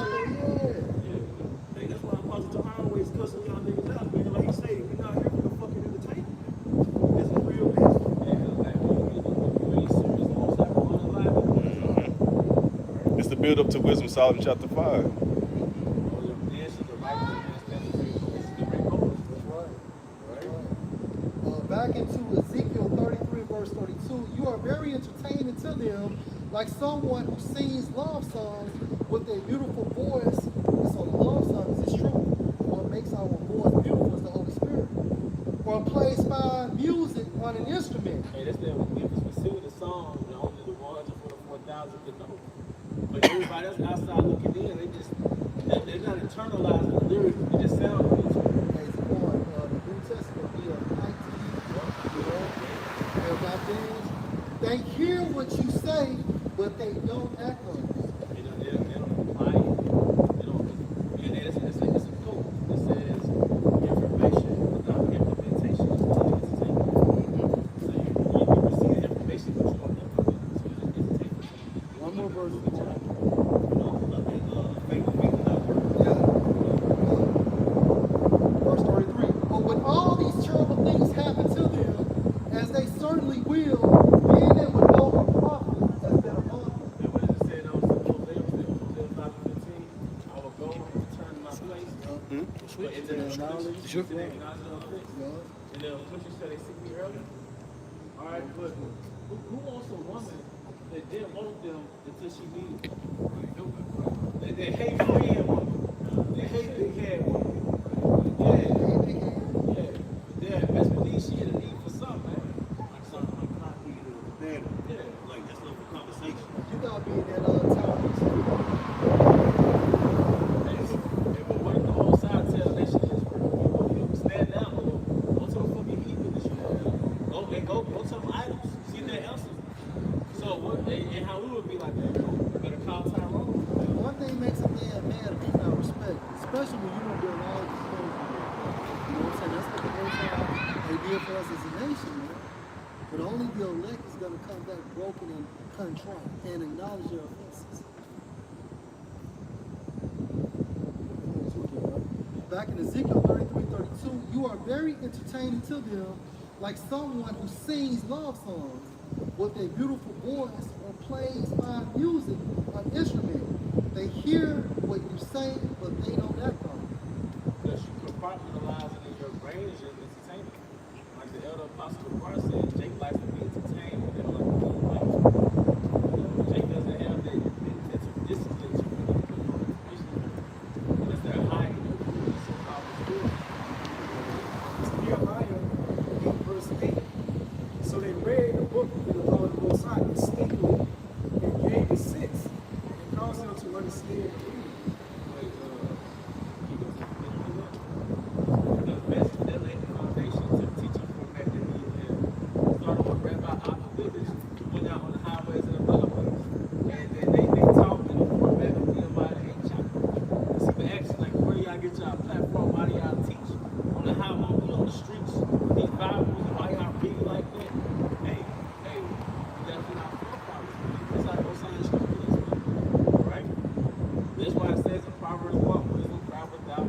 B: Yeah.
C: hey, that's why Apostle Tahar always cussing y'all niggas out, man. Like he say, we're not here for the fucking entertainment. This is real business.
G: It's the build up to Wisdom Solomon chapter 5.
B: Back into Ezekiel 33, verse 32. You are very entertaining to them, like someone who sings love songs with a beautiful voice. And so the love songs is true. What makes our voice beautiful is the Holy Spirit. Or plays fine music on an instrument.
A: Hey, that's that Memphis we sing the song, you know, only the 144,000 could know. But everybody else outside looking in, they're not internalizing the lyrics, it just sounds good.
B: As on the New Testament, we are like to you know, and my things, they hear what you say, but they don't act on it.
A: They don't comply. They don't. And it's a quote that says information without implementation is entertainment. So you receive the information, but you don't implement it. So it's entertainment.
B: One more verse.
C: You know, faith without work.
B: Yeah.
A: But in the knowledge,
B: Sure.
A: to their knowledge of the fix. And the country said they seek me early. All right, but who wants a woman that didn't want them until she needed them? They hate friend woman. They hate big head woman. Yeah. Best believe she had a need for something, man.
C: Like something like concrete or better.
A: Yeah.
C: Like that's no conversation.
B: You gotta be in that town.
A: But what if the whole side tell the nation is for you stand down or go to the fucking heathen that you have. Go to them idols. See their answers. So what and how we would be like that, you better call Tyrone.
B: One thing makes a man mad if he's not respect, especially when you don't do all these things. You know what I'm saying? That's what the most they did for us as a nation, man. But only the elect is gonna come back broken and contrite and acknowledge their offenses. Back in Ezekiel 33:32, you are very entertaining to them, like someone who sings love songs with a beautiful voice or plays fine music on instrument. They hear what you say, but they don't act on it.
A: Because you compartmentalize it in your brain as your entertainment. Like the elder apostle Bar said, Jake likes to be entertained, but they don't like to be enlightened. Jake doesn't have the mental discipline to really put on information. Unless they're hiding it, it's so powerful spirit.
E: Nehemiah 8 verse 8. So they read the book of the law of the Most High distinctly and gave it 6 and caused them to understand the reading.
A: That laid the foundation to the teaching format that he had. Started with Rabbi Abba Bibish, who went out on the highways and the byways. And then they taught in the format of Nehemiah 8 chapter. It's even asked, like, where y'all get y'all platform? Why do y'all teach on the highway, on the streets, with these Bibles, and why y'all read like that? Hey, that's what our forefathers did. That's how those signs scriptures is, right? That's why it says in Proverbs 1, wisdom, cry without.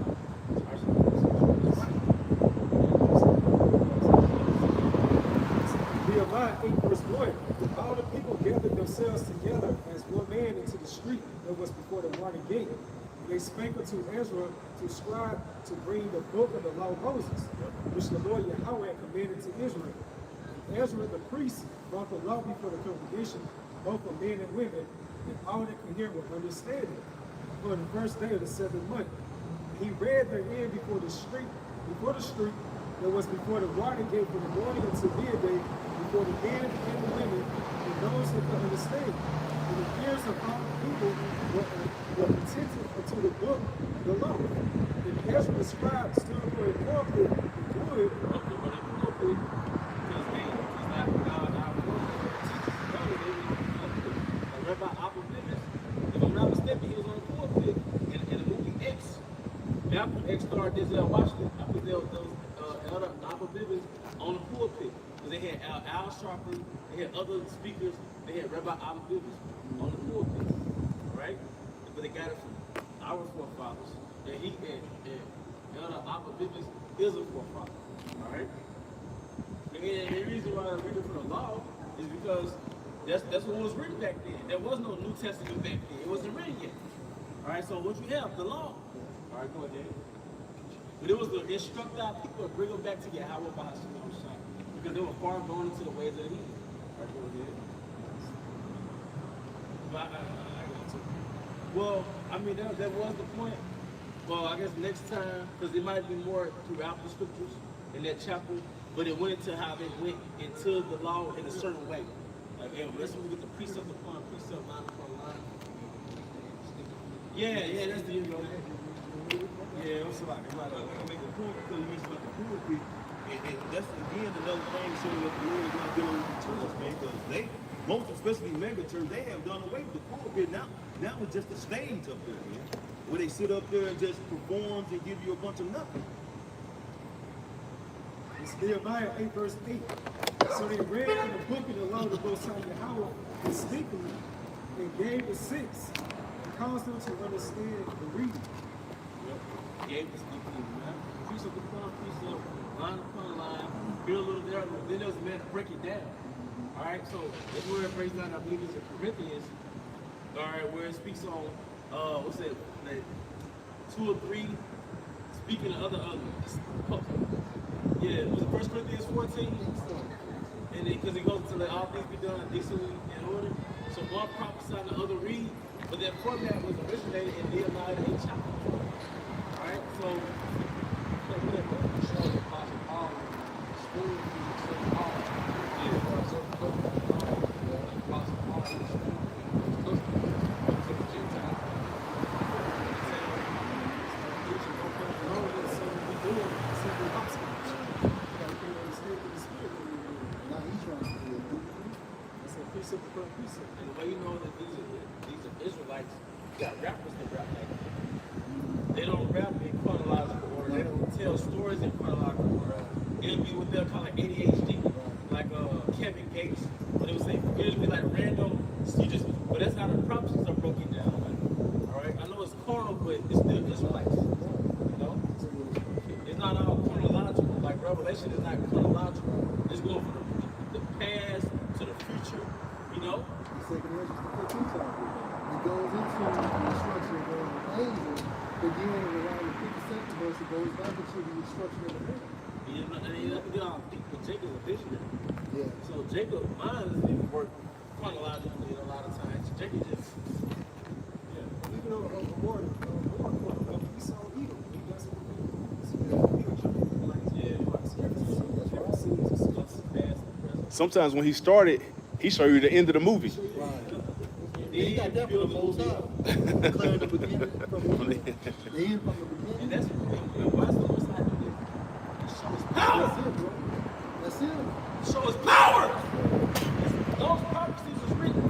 E: Nehemiah 8 verse 1. All the people gathered themselves together as one man into the street that was before the water gate. And they spake unto Ezra to scribe to bring the book of the law of Moses, which the Lord Yahweh had commanded to Israel. And Ezra the priest brought the law before the congregation, both for men and women, and all that could hear would understand it. On the first day of the 7th month, he read therein before the street that was before the water gate from the morning until midday, before the men and the women, and those that could understand. And the ears of all the people were attentive unto the book of the law. And Ezra the scribe stood for a pulpit and wood.
A: Rabbi Abba Bibish, if I'm not mistaken, he was on the pulpit in the movie X. Malcolm X starred Denzel Washington. I put those elder Abba Bibish on the pulpit. Because they had Al Sharpton, they had other speakers, they had Rabbi Abba Bibish on the pulpit, right? But they got it from our forefathers. And elder Abba Bibish is a forefather, all right? And the reason why I'm reading from the law is because that's what was written back then. There was no New Testament back then. It wasn't written yet. All right, so what you have, the law. All right, go ahead. But it was to instruct our people and bring them back to Yahweh by Hashem Shai, because they were far gone into the ways of the heathen. All right, go ahead. But I got to. Well, I mean, that was the point. Well, I guess next time, because it might be more throughout the scriptures in that chapter, but it went into how they went into the law in a certain way. Like, let's look at the precept upon precept, line upon line. Yeah, that's the Yeah, I'm sorry.
C: Like I make a point because you mentioned about the pulpit, and that's again another thing showing that the Lord is not dealing with the church, man, because most especially mega church, they have done away with the pulpit. Now it's just a stage up there, man, where they sit up there and just performs and give you a bunch of nothing.
E: It's Nehemiah 8 verse 8. So they read in the book of the law of the Most High Yahweh distinctly and gave it 6 and caused them to understand the reading.
A: Gave this people, man. Precept upon precept, line upon line, here a little there, then there was a man to break it down. All right, so that's where it breaks down, I believe it's in Corinthians, all right, where it speaks on, what's that, like 2 or 3 speaking of other yeah, was it 1 Corinthians 14? And then because it goes to let all things be done decently in order. So one prophesied and the other read, but that format was originated in Nehemiah 8 chapter. Alright, so
B: Now he's trying to do it.
A: precept upon precept. And the way you know that these are Israelites, you got rappers that rap like that. They don't rap in chronological order. They don't tell stories in chronological order. It'll be what they'll call like ADHD, like Kevin Gates. But it would say it'll be like random. But that's how the prophecies are broken down. All right, I know it's carnal, but it's still Israelites. You know, it's not all chronological. Like Revelation is not chronological. It's going from the past to the future. You know.
B: The second verse is the 15th chapter. It goes into the instruction of the angel, but then around the 52nd verse, it goes back into the instruction of the man.
A: You have to get on deep, but Jacob's a visionary.
B: Yeah.
A: So Jacob's mind doesn't even work chronologically a lot of times. Jacob just,
E: Even though the Lord, he saw evil. He doesn't
G: Sometimes when he started, he showed you the end of the movie.
B: Right. He got that from the Most High. Declaring the beginning from the end. The end from the
A: and
B: beginning.
A: that's why the Most High do this. Show his power.
B: That's it, bro. That's it.
A: Show his power. Those prophecies was written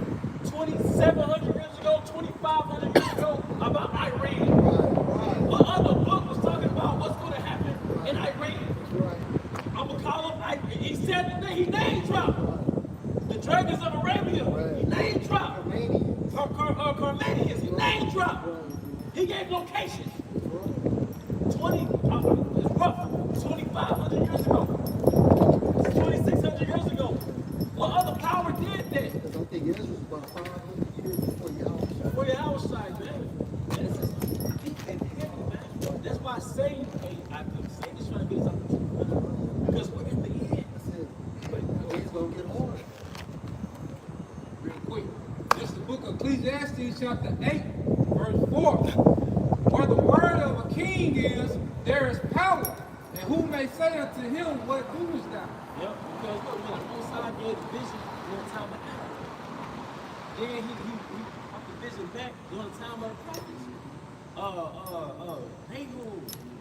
A: 2,700 years ago, 2,500 years ago about Iran.
B: Right.
A: What other book was talking about what's going to happen in Iran?
B: Right.
A: I'm going to call him, he said that he name dropped. The dragons of Arabia, he name dropped. Carmanians, he name dropped. He gave locations. 2,500 years ago. 2,600 years ago. What other power did that?
B: Because I think Ezra was about 500 years before Yahweh.
A: For your outside, man. This is deep and heavy, man. That's why Satan, I think Satan's trying to get us out of the truth. Because we're in the end.
B: That's it. But it's going to get hard.
F: Real quick. This is the book of Ecclesiastes, chapter 8, verse 4. Where the word of a king is, there is power. And who may say unto him, what doest thou?
A: Yep, because look, when the Most High gave the vision during the time of Adam, then he brought the vision back during the time of the prophets. Nahum,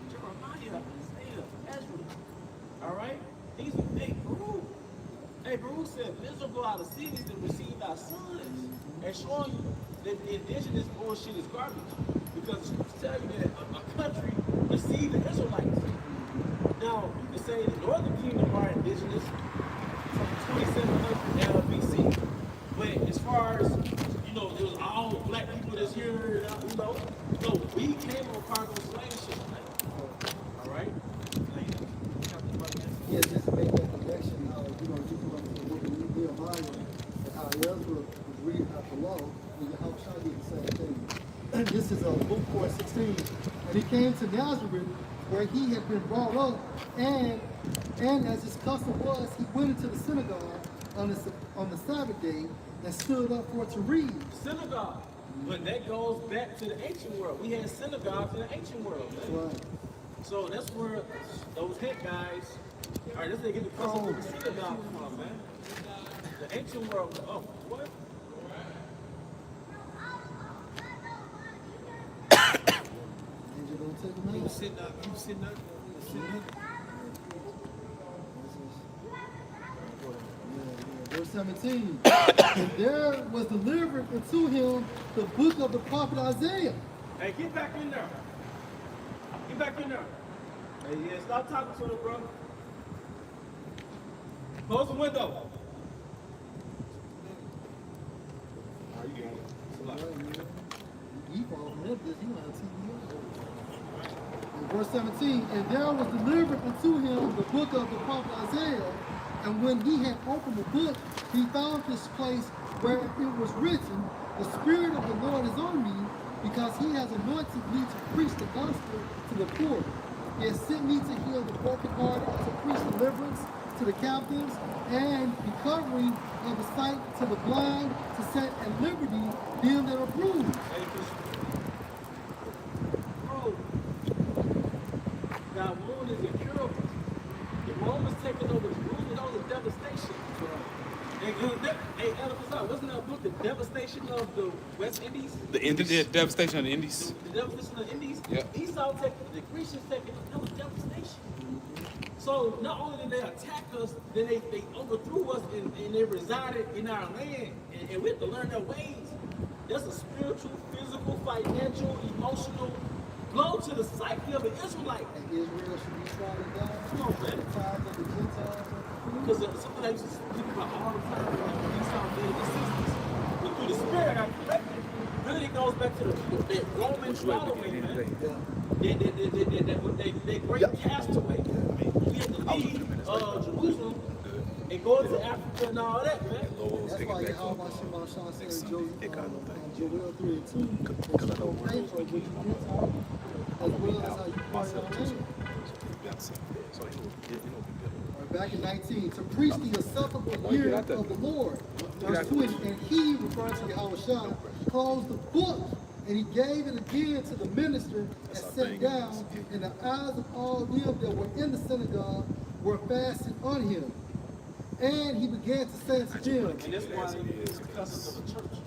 A: Jeremiah, Isaiah, Ezra. All right? These are big Baruch. Hey, Baruch said, miserable are the cities that receive our sons. And showing you that the indigenous bullshit is garbage. Because the scriptures tell you that a country received the Israelites. Now, you can say the Northern Kingdom are indigenous from 2700 BC. But as far as, it was all black people that's here, no, we came on cargo slave ship. All right?
B: Yeah, just to make that connection, you come up to the book of Nehemiah and how Ezra was reading out the law, and Yahushua did the same thing. This is Luke 4:16. And he came to Nazareth, where he had been brought up, and as his custom was, he went into the synagogue on the Sabbath day and stood up for to read.
A: Synagogue. But that goes back to the ancient world. We had synagogues in the ancient world, man.
B: Right.
A: So that's where those head guys, all right, let's get the custom of the synagogue from, man. The ancient world, what?
B: Angel don't take him out.
D: Sitting up.
B: Verse 17. And there was delivered unto him the book of the prophet Isaiah.
A: Hey, get back in there. Get back in there. Hey, yeah, stop talking to him, bro. Close the window.
B: He falls from that bitch, he might have TV on. Verse 17, and there was delivered unto him the book of the prophet Isaiah, and when he had opened the book, he found this place where it was written, the Spirit of the Lord is on me, because he has anointed me to preach the gospel to the poor. He has sent me to heal the brokenhearted, to preach deliverance to the captives, and recovery of the sight to the blind, to set at liberty them that are bruised.
A: Bro, that wound is incurable. The Romans taking over Jerusalem, that was a devastation. Hey, Elder, wasn't that book The Devastation of the West Indies?
H: The devastation of the Indies.
A: The devastation of the Indies?
H: Yeah.
A: Esau taking, the Grecians taking, that was devastation. So not only did they attack us, then they overthrew us and they resided in our land. And we have to learn their ways. That's a spiritual, physical, financial, emotional blow to the psyche of the Israelite.
B: And Israel should be trodden down.
A: Come on, man.
B: The times of the Gentiles.
A: Because something I used to speak about all the time, when Esau did the sisters. But through the spirit, I corrected. Really, it goes back to the Roman swallowing, man. They great castaway. We had to leave Jerusalem and go into Africa and all that, man.
B: That's why Yahweh Shema Shah said in Joel 3:2, that you don't pay for what you Gentiles, as well as how you part your land. Back in 19, to preach the acceptable year of the Lord. Verse 20, and he, referring to Yahweh Shah, closed the book, and he gave it again to the minister and sat down, and the eyes of all them that were in the synagogue were fastened on him. And he began to say to them,
A: And that's why they use the customs of a church.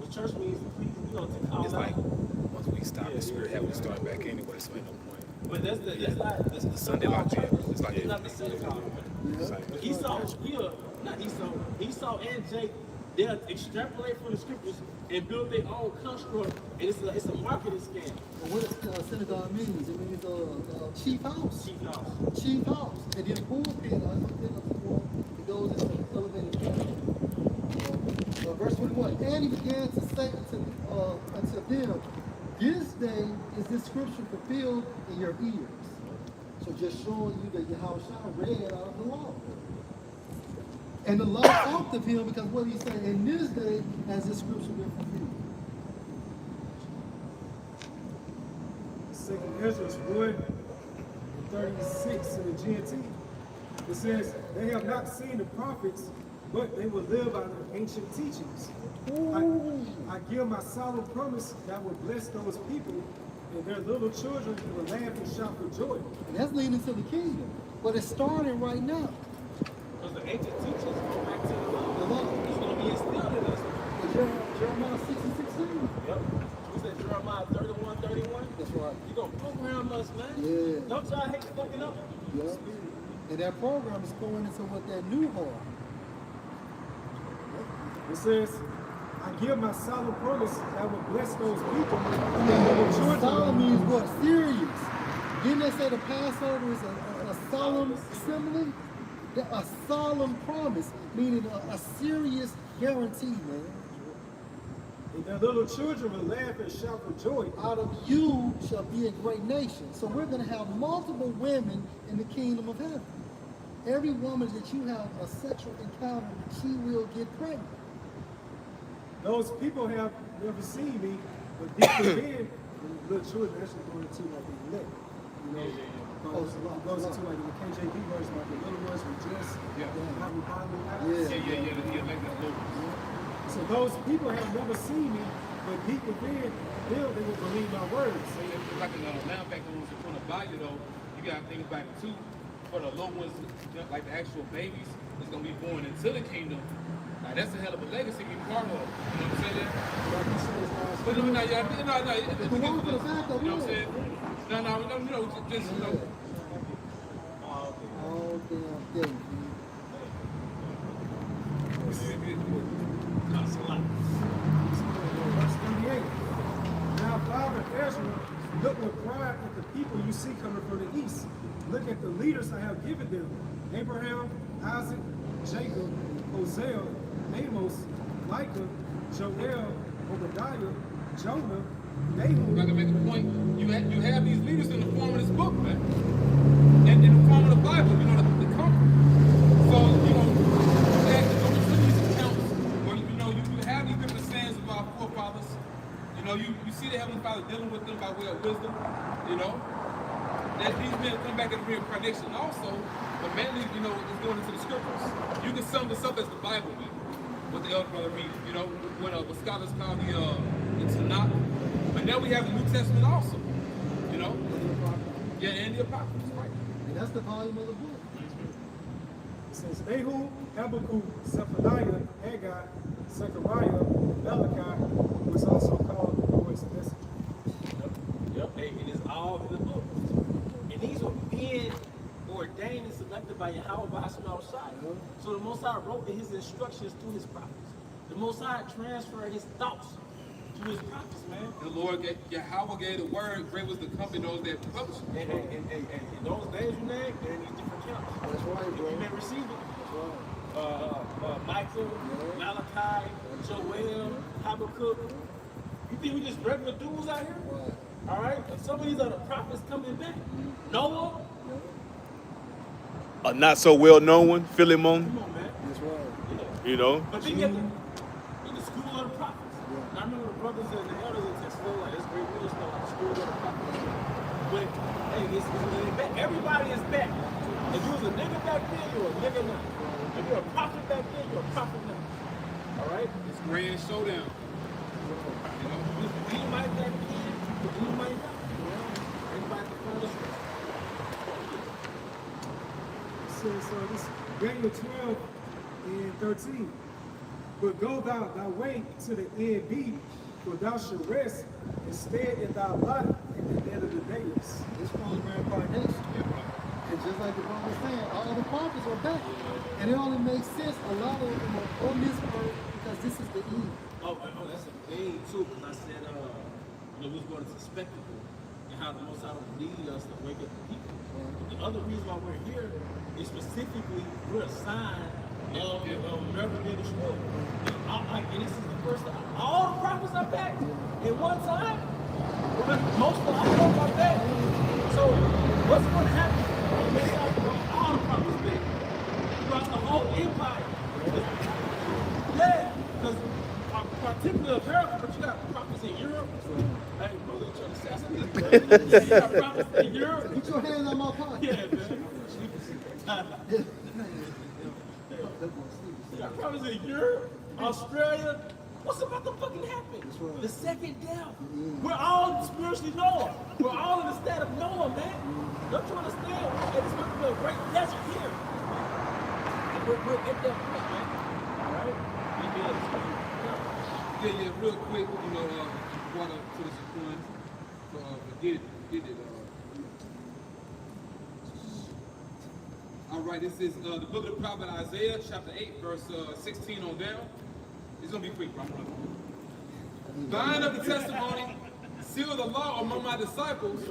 A: The church means we don't take all
H: It's like once we stop the spirit, have we start back anyway, so ain't no point.
A: But that's not
H: The Sunday locked in. It's like
A: it's not the synagogue. But Esau and Jake, they'll extrapolate from the scriptures and build their own construct, and it's a marketing scam.
B: well, what does synagogue means? It means chief house.
A: Cheap house.
B: Chief house. And then pulpit, it goes into elevated verse 21. And he began to say unto them, this day is this scripture fulfilled in your ears. So just showing you that Yahweh Shah read out of the law. And the law talked of him because what he said, in this day has this scripture been fulfilled.
E: Second Ezra 1:36 in the GNT. It says, they have not seen the prophets, but they will live by their ancient teachings. I give my solemn promise that will bless those people, and their little children will laugh and shout for joy.
B: And that's leading to the kingdom. But it's starting right now.
A: Because the ancient teachers go back to the law.
B: The law.
A: It's going to be instilled in us.
B: Jeremiah 6 and 16.
A: Yep. We said Jeremiah 31:31.
B: That's right.
A: You're going to program us, man.
B: Yeah.
A: Don't y'all hate fucking up?
B: Yeah. And that program is going into what that new heart.
E: It says, I give my solemn promise that will bless those people, and their little children.
B: Solemn means what? Serious. Didn't they say the Passover is a solemn assembly? A solemn promise, meaning a serious guarantee, man.
E: And their little children will laugh and shout for joy.
B: Out of you shall be a great nation. So we're going to have multiple women in the kingdom of heaven. Every woman that you have a sexual encounter, she will get pregnant.
E: Those people have never seen me, but deep within, the little children actually going into like the elect. You know, goes into like in the KJV verse, like the little ones rejoice, having bodily eyes. So those people have never seen me, but deep within, they will believe my words.
H: Like in linebacker ones in front of value though, you gotta think about it too. For the little ones, like the actual babies, that's gonna be born into the kingdom. Like that's a hell of a legacy to be part of. You know what I'm saying?
E: Like you said, it's not-
H: But no,
B: The one for the fact of
H: you know what I'm
B: what?
H: saying? Just you know.
B: Oh, damn thing.
E: Verse 38. Now, Father Ezra, look with pride at the people you see coming from the east. Look at the leaders I have given them: Abraham, Isaac, Jacob, Hosea, Amos, Micah, Joel, Obadiah, Jonah, Nahum.
H: I can make a point. You have these leaders in the form of this book, man, and in the form of the Bible. You know the comfort. So you know, you have to go into these accounts where you have these different sayings of our forefathers. You know, you see the Heavenly Father dealing with them by way of wisdom. You know, as these men come back in the reincarnation also, but mainly, you know, it's going into the scriptures. You can sum this up as the Bible, man. What the elder brother read, you know, what scholars call the Tanakh. But now we have the New Testament also, you know. Yeah, and the Apocrypha, right?
B: And that's the volume of the book.
E: It says Nahum, Habakkuk, Zephaniah, Haggai, Zechariah, Malachi, was also called the Lord's messenger.
A: Yep, and it's all in the book. And these were being ordained and selected by Yahweh by Hashem Shai. So the Most High wrote his instructions through his prophets. The Most High transferred his thoughts to his prophets, man.
H: The Lord gave, Yahweh gave the word, great was the company those that published it.
A: And in those days you named, they're in these different camps.
B: That's right, bro.
A: You may receive it.
B: That's right.
A: Michael, Malachi, Joel, Habakkuk. You think we just regular dudes out here?
B: Right.
A: All right? And some of these are the prophets coming back. Noah,
G: A not so well known one, Philemon.
A: come on, man.
B: That's right.
G: You know,
A: But then you have in the school of the prophets. And I remember the brothers and the elders in Texas, like, it's great, we just know the school of the prophets. But, hey, this is back. Everybody is back. If you was a nigga back then, you're a nigga now. If you're a prophet back then, you're a prophet now. All right?
H: It's grand showdown. You know,
A: We might back then, but we might not. Everybody can find us.
E: It says, this Daniel 12 and 13. But go thou thy way to the end be, for thou shalt rest instead in thy lot in the end of the days.
B: It's from the reincarnation. And just like the brother was saying, all the prophets are back. And it only makes sense, a lot of them are on this earth because this is the end.
A: Oh, that's a thing too, because I said, we was going to spectacle and how the Most High would lead us to wake up the people. But the other reason why we're here is specifically we're a sign of America being destroyed. And this is the first time. All the prophets are back at one time. Most of them are back. So what's going to happen? All the prophets back throughout the whole empire. Yeah, because particularly America, but you got prophets in Europe. Hey, brother, you trying to assassinate me? You got prophets in Europe.
B: Put your hands on my pocket.
A: Yeah, man. You got prophets in Europe, Australia. What's about to fucking happen?
B: right.
A: The second death. We're all spiritually Noah. We're all in the state of Noah, man. Don't you understand? It's going to be a great desert here. And we're at that point, man. All right?
H: yeah, real quick, you know, brought up to the point, did it. All right, this is the book of the prophet Isaiah, chapter 8, verse 16 on down. It's going to be quick, bro. Bind up the testimony, seal the law among my disciples,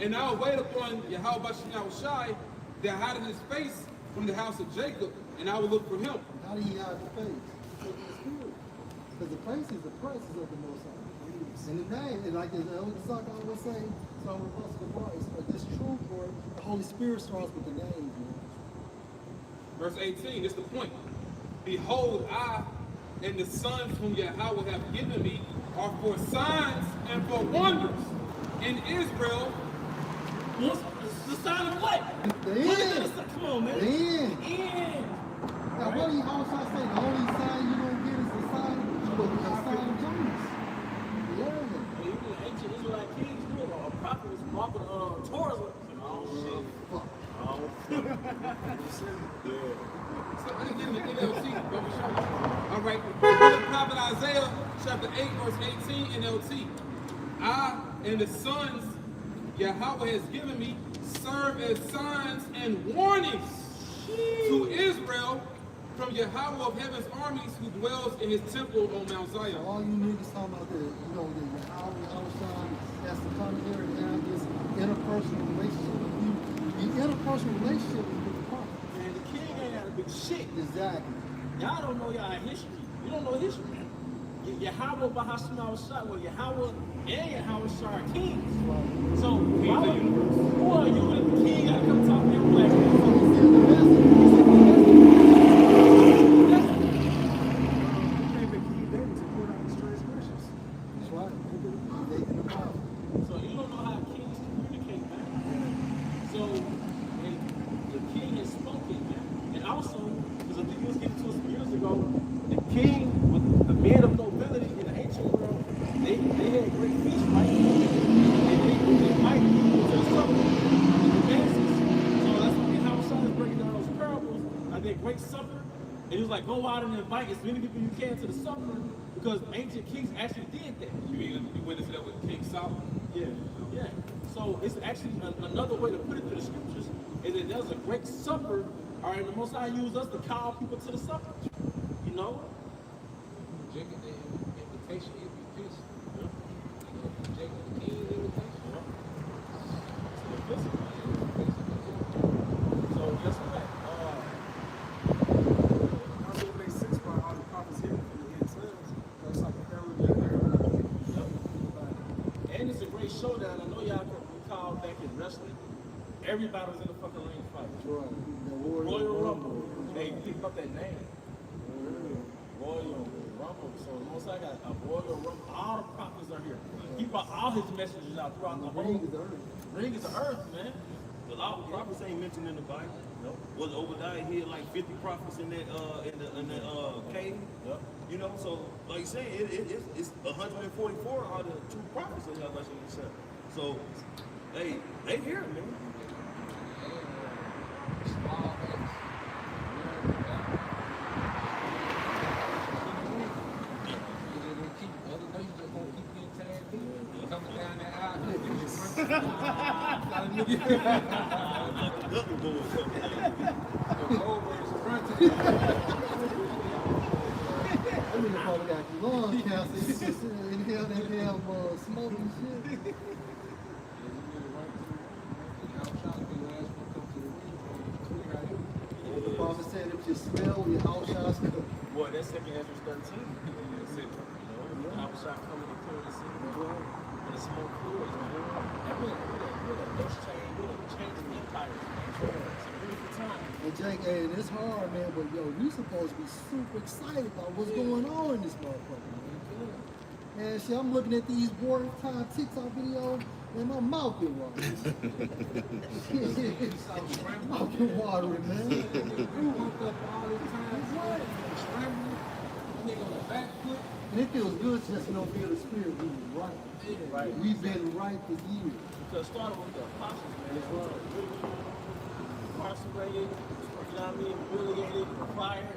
H: and I'll wait upon Yahweh Shai that hiding his face from the house of Jacob, and I will look for him.
B: How do you hide the face? Because the face is the presence of the Most High. And the name, and like the Elder Saka always say, so I'm repulsive to Christ, but this truth or the Holy Spirit starts with the name, man.
H: Verse 18, this is the point. Behold, I and the sons whom Yahweh have given me are for signs and for wonders in Israel.
A: What's the sign of what?
B: The
A: What is
B: end.
A: the sign? Come on, man.
B: The end.
A: End.
B: Now, what do you always try to say? The only sign you don't get is the sign of Jonas. Yeah.
A: Well, even the ancient Israelite kings knew it. A prophet was walking Torah's with them. Oh, shit.
B: Fuck.
H: So I didn't get in the NLT, but we show you. All right, the prophet Isaiah, chapter 8, verse 18, NLT. I and the sons Yahweh has given me serve as signs and warnings to Israel from Yahweh of heaven's armies who dwells in his temple on Mount Zion.
B: All you niggas talking about the, you know, the Yahweh, that's to come here and have this interpersonal relationship with you. The interpersonal relationship is with the prophet.
A: Man, the king ain't had a big shit.
B: Exactly.
A: Y'all don't know y'all history. You don't know history. Yahweh Bahashim al-Shai, well, Yahweh and Yahweh Shai are kings. So, why would, who are you and the king gotta come talk to him like
B: So he sent the message. He sent the message.
E: Came to King David to pour out his transgressions.
B: That's right. They in the prophet.
A: So you don't know how kings communicate, man. So, and the king has spoken, man. And also, because I think he was getting to us some years ago, the king, with the men of nobility in the ancient world, they had great feasts, right? And they invite people to the supper and the dances. So that's why how Shah is breaking down those parables, like that great supper. And he was like, go out and invite as many people you can to the supper, because ancient kings actually did that.
F: You witnessed that with King Solomon.
A: Yeah, yeah. So it's actually another way to put it through the scriptures is that there's a great supper, all right, the Most High used us to call people to the supper, you know?
F: Jacob, the invitation is pissed. Jacob, the king's invitation.
A: So guess what?
E: Also, they six by all the prophets hidden from the end times. That's like a herald.
A: And it's a great showdown. I know y'all can recall back in wrestling, everybody was in the fucking ring fighting. Royal Rumble. They picked up that name. Royal Rumble. So once I got a Royal Rumble, all the prophets are here. He brought all his messages out throughout the whole ring is the earth, man.
C: A lot of prophets ain't mentioned in the Bible. Was Obadiah here like 50 prophets in that cave?
A: Yep.
C: You know, so like you say, it's 144 are the two prophets of Yahweh himself. So they here, man.
F: Small acts. Other nations just gonna keep getting tagged in. Coming down that aisle.
C: Nothing going on.
B: I mean, the probably got lung cancer. You just inhale that damn smoke and shit. The prophet said if you smell your house shots cook.
A: Boy, that's second Ezra 13. That's it. You know, Abba Shah coming to clear the city, and the smoke clears, man. And we're changing empires, man. It's a beautiful time.
B: And Jake, hey, it's hard, man, but yo, we supposed to be super excited about what's going on in this motherfucker, man. Man, shit, I'm looking at these board time TikTok videos, and my mouth is watering. Mouth is watering, man.
F: You woke up all the time, scrambling, nigga on the back foot.
B: And it feels good just to know feel the spirit moving right.
A: Right.
B: We've been right for years.
A: Because it started with the apostles, man. It's incarcerated, you know what I mean, humiliated, fired,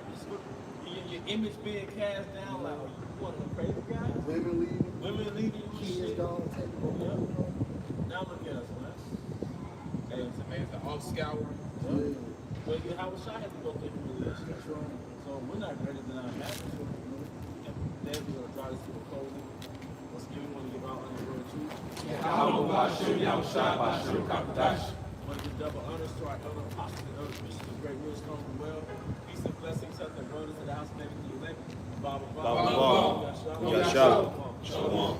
A: your image being cast down, like, oh, you one of the crazy guys?
B: Women
A: Leaving
B: leaving,
A: you
B: kids
A: shit.
B: gone, taking over.
A: Yeah. Now look at us, man.
F: Hey, it's amazing. The off scour.
B: Yeah.
A: Well, how was I had to go through humiliation?
B: That's right.
A: So we're not greater than our masters. Then we're going to draw this to a closing. Once again, we want to give out honor word to want to give double honors to our elder apostles and elder bishops of Great Millstone from well. Peace and blessings, health and brothers to the house of David the elect. Baba,
I: Baba, Baba.
A: Yashar.
I: Shalom.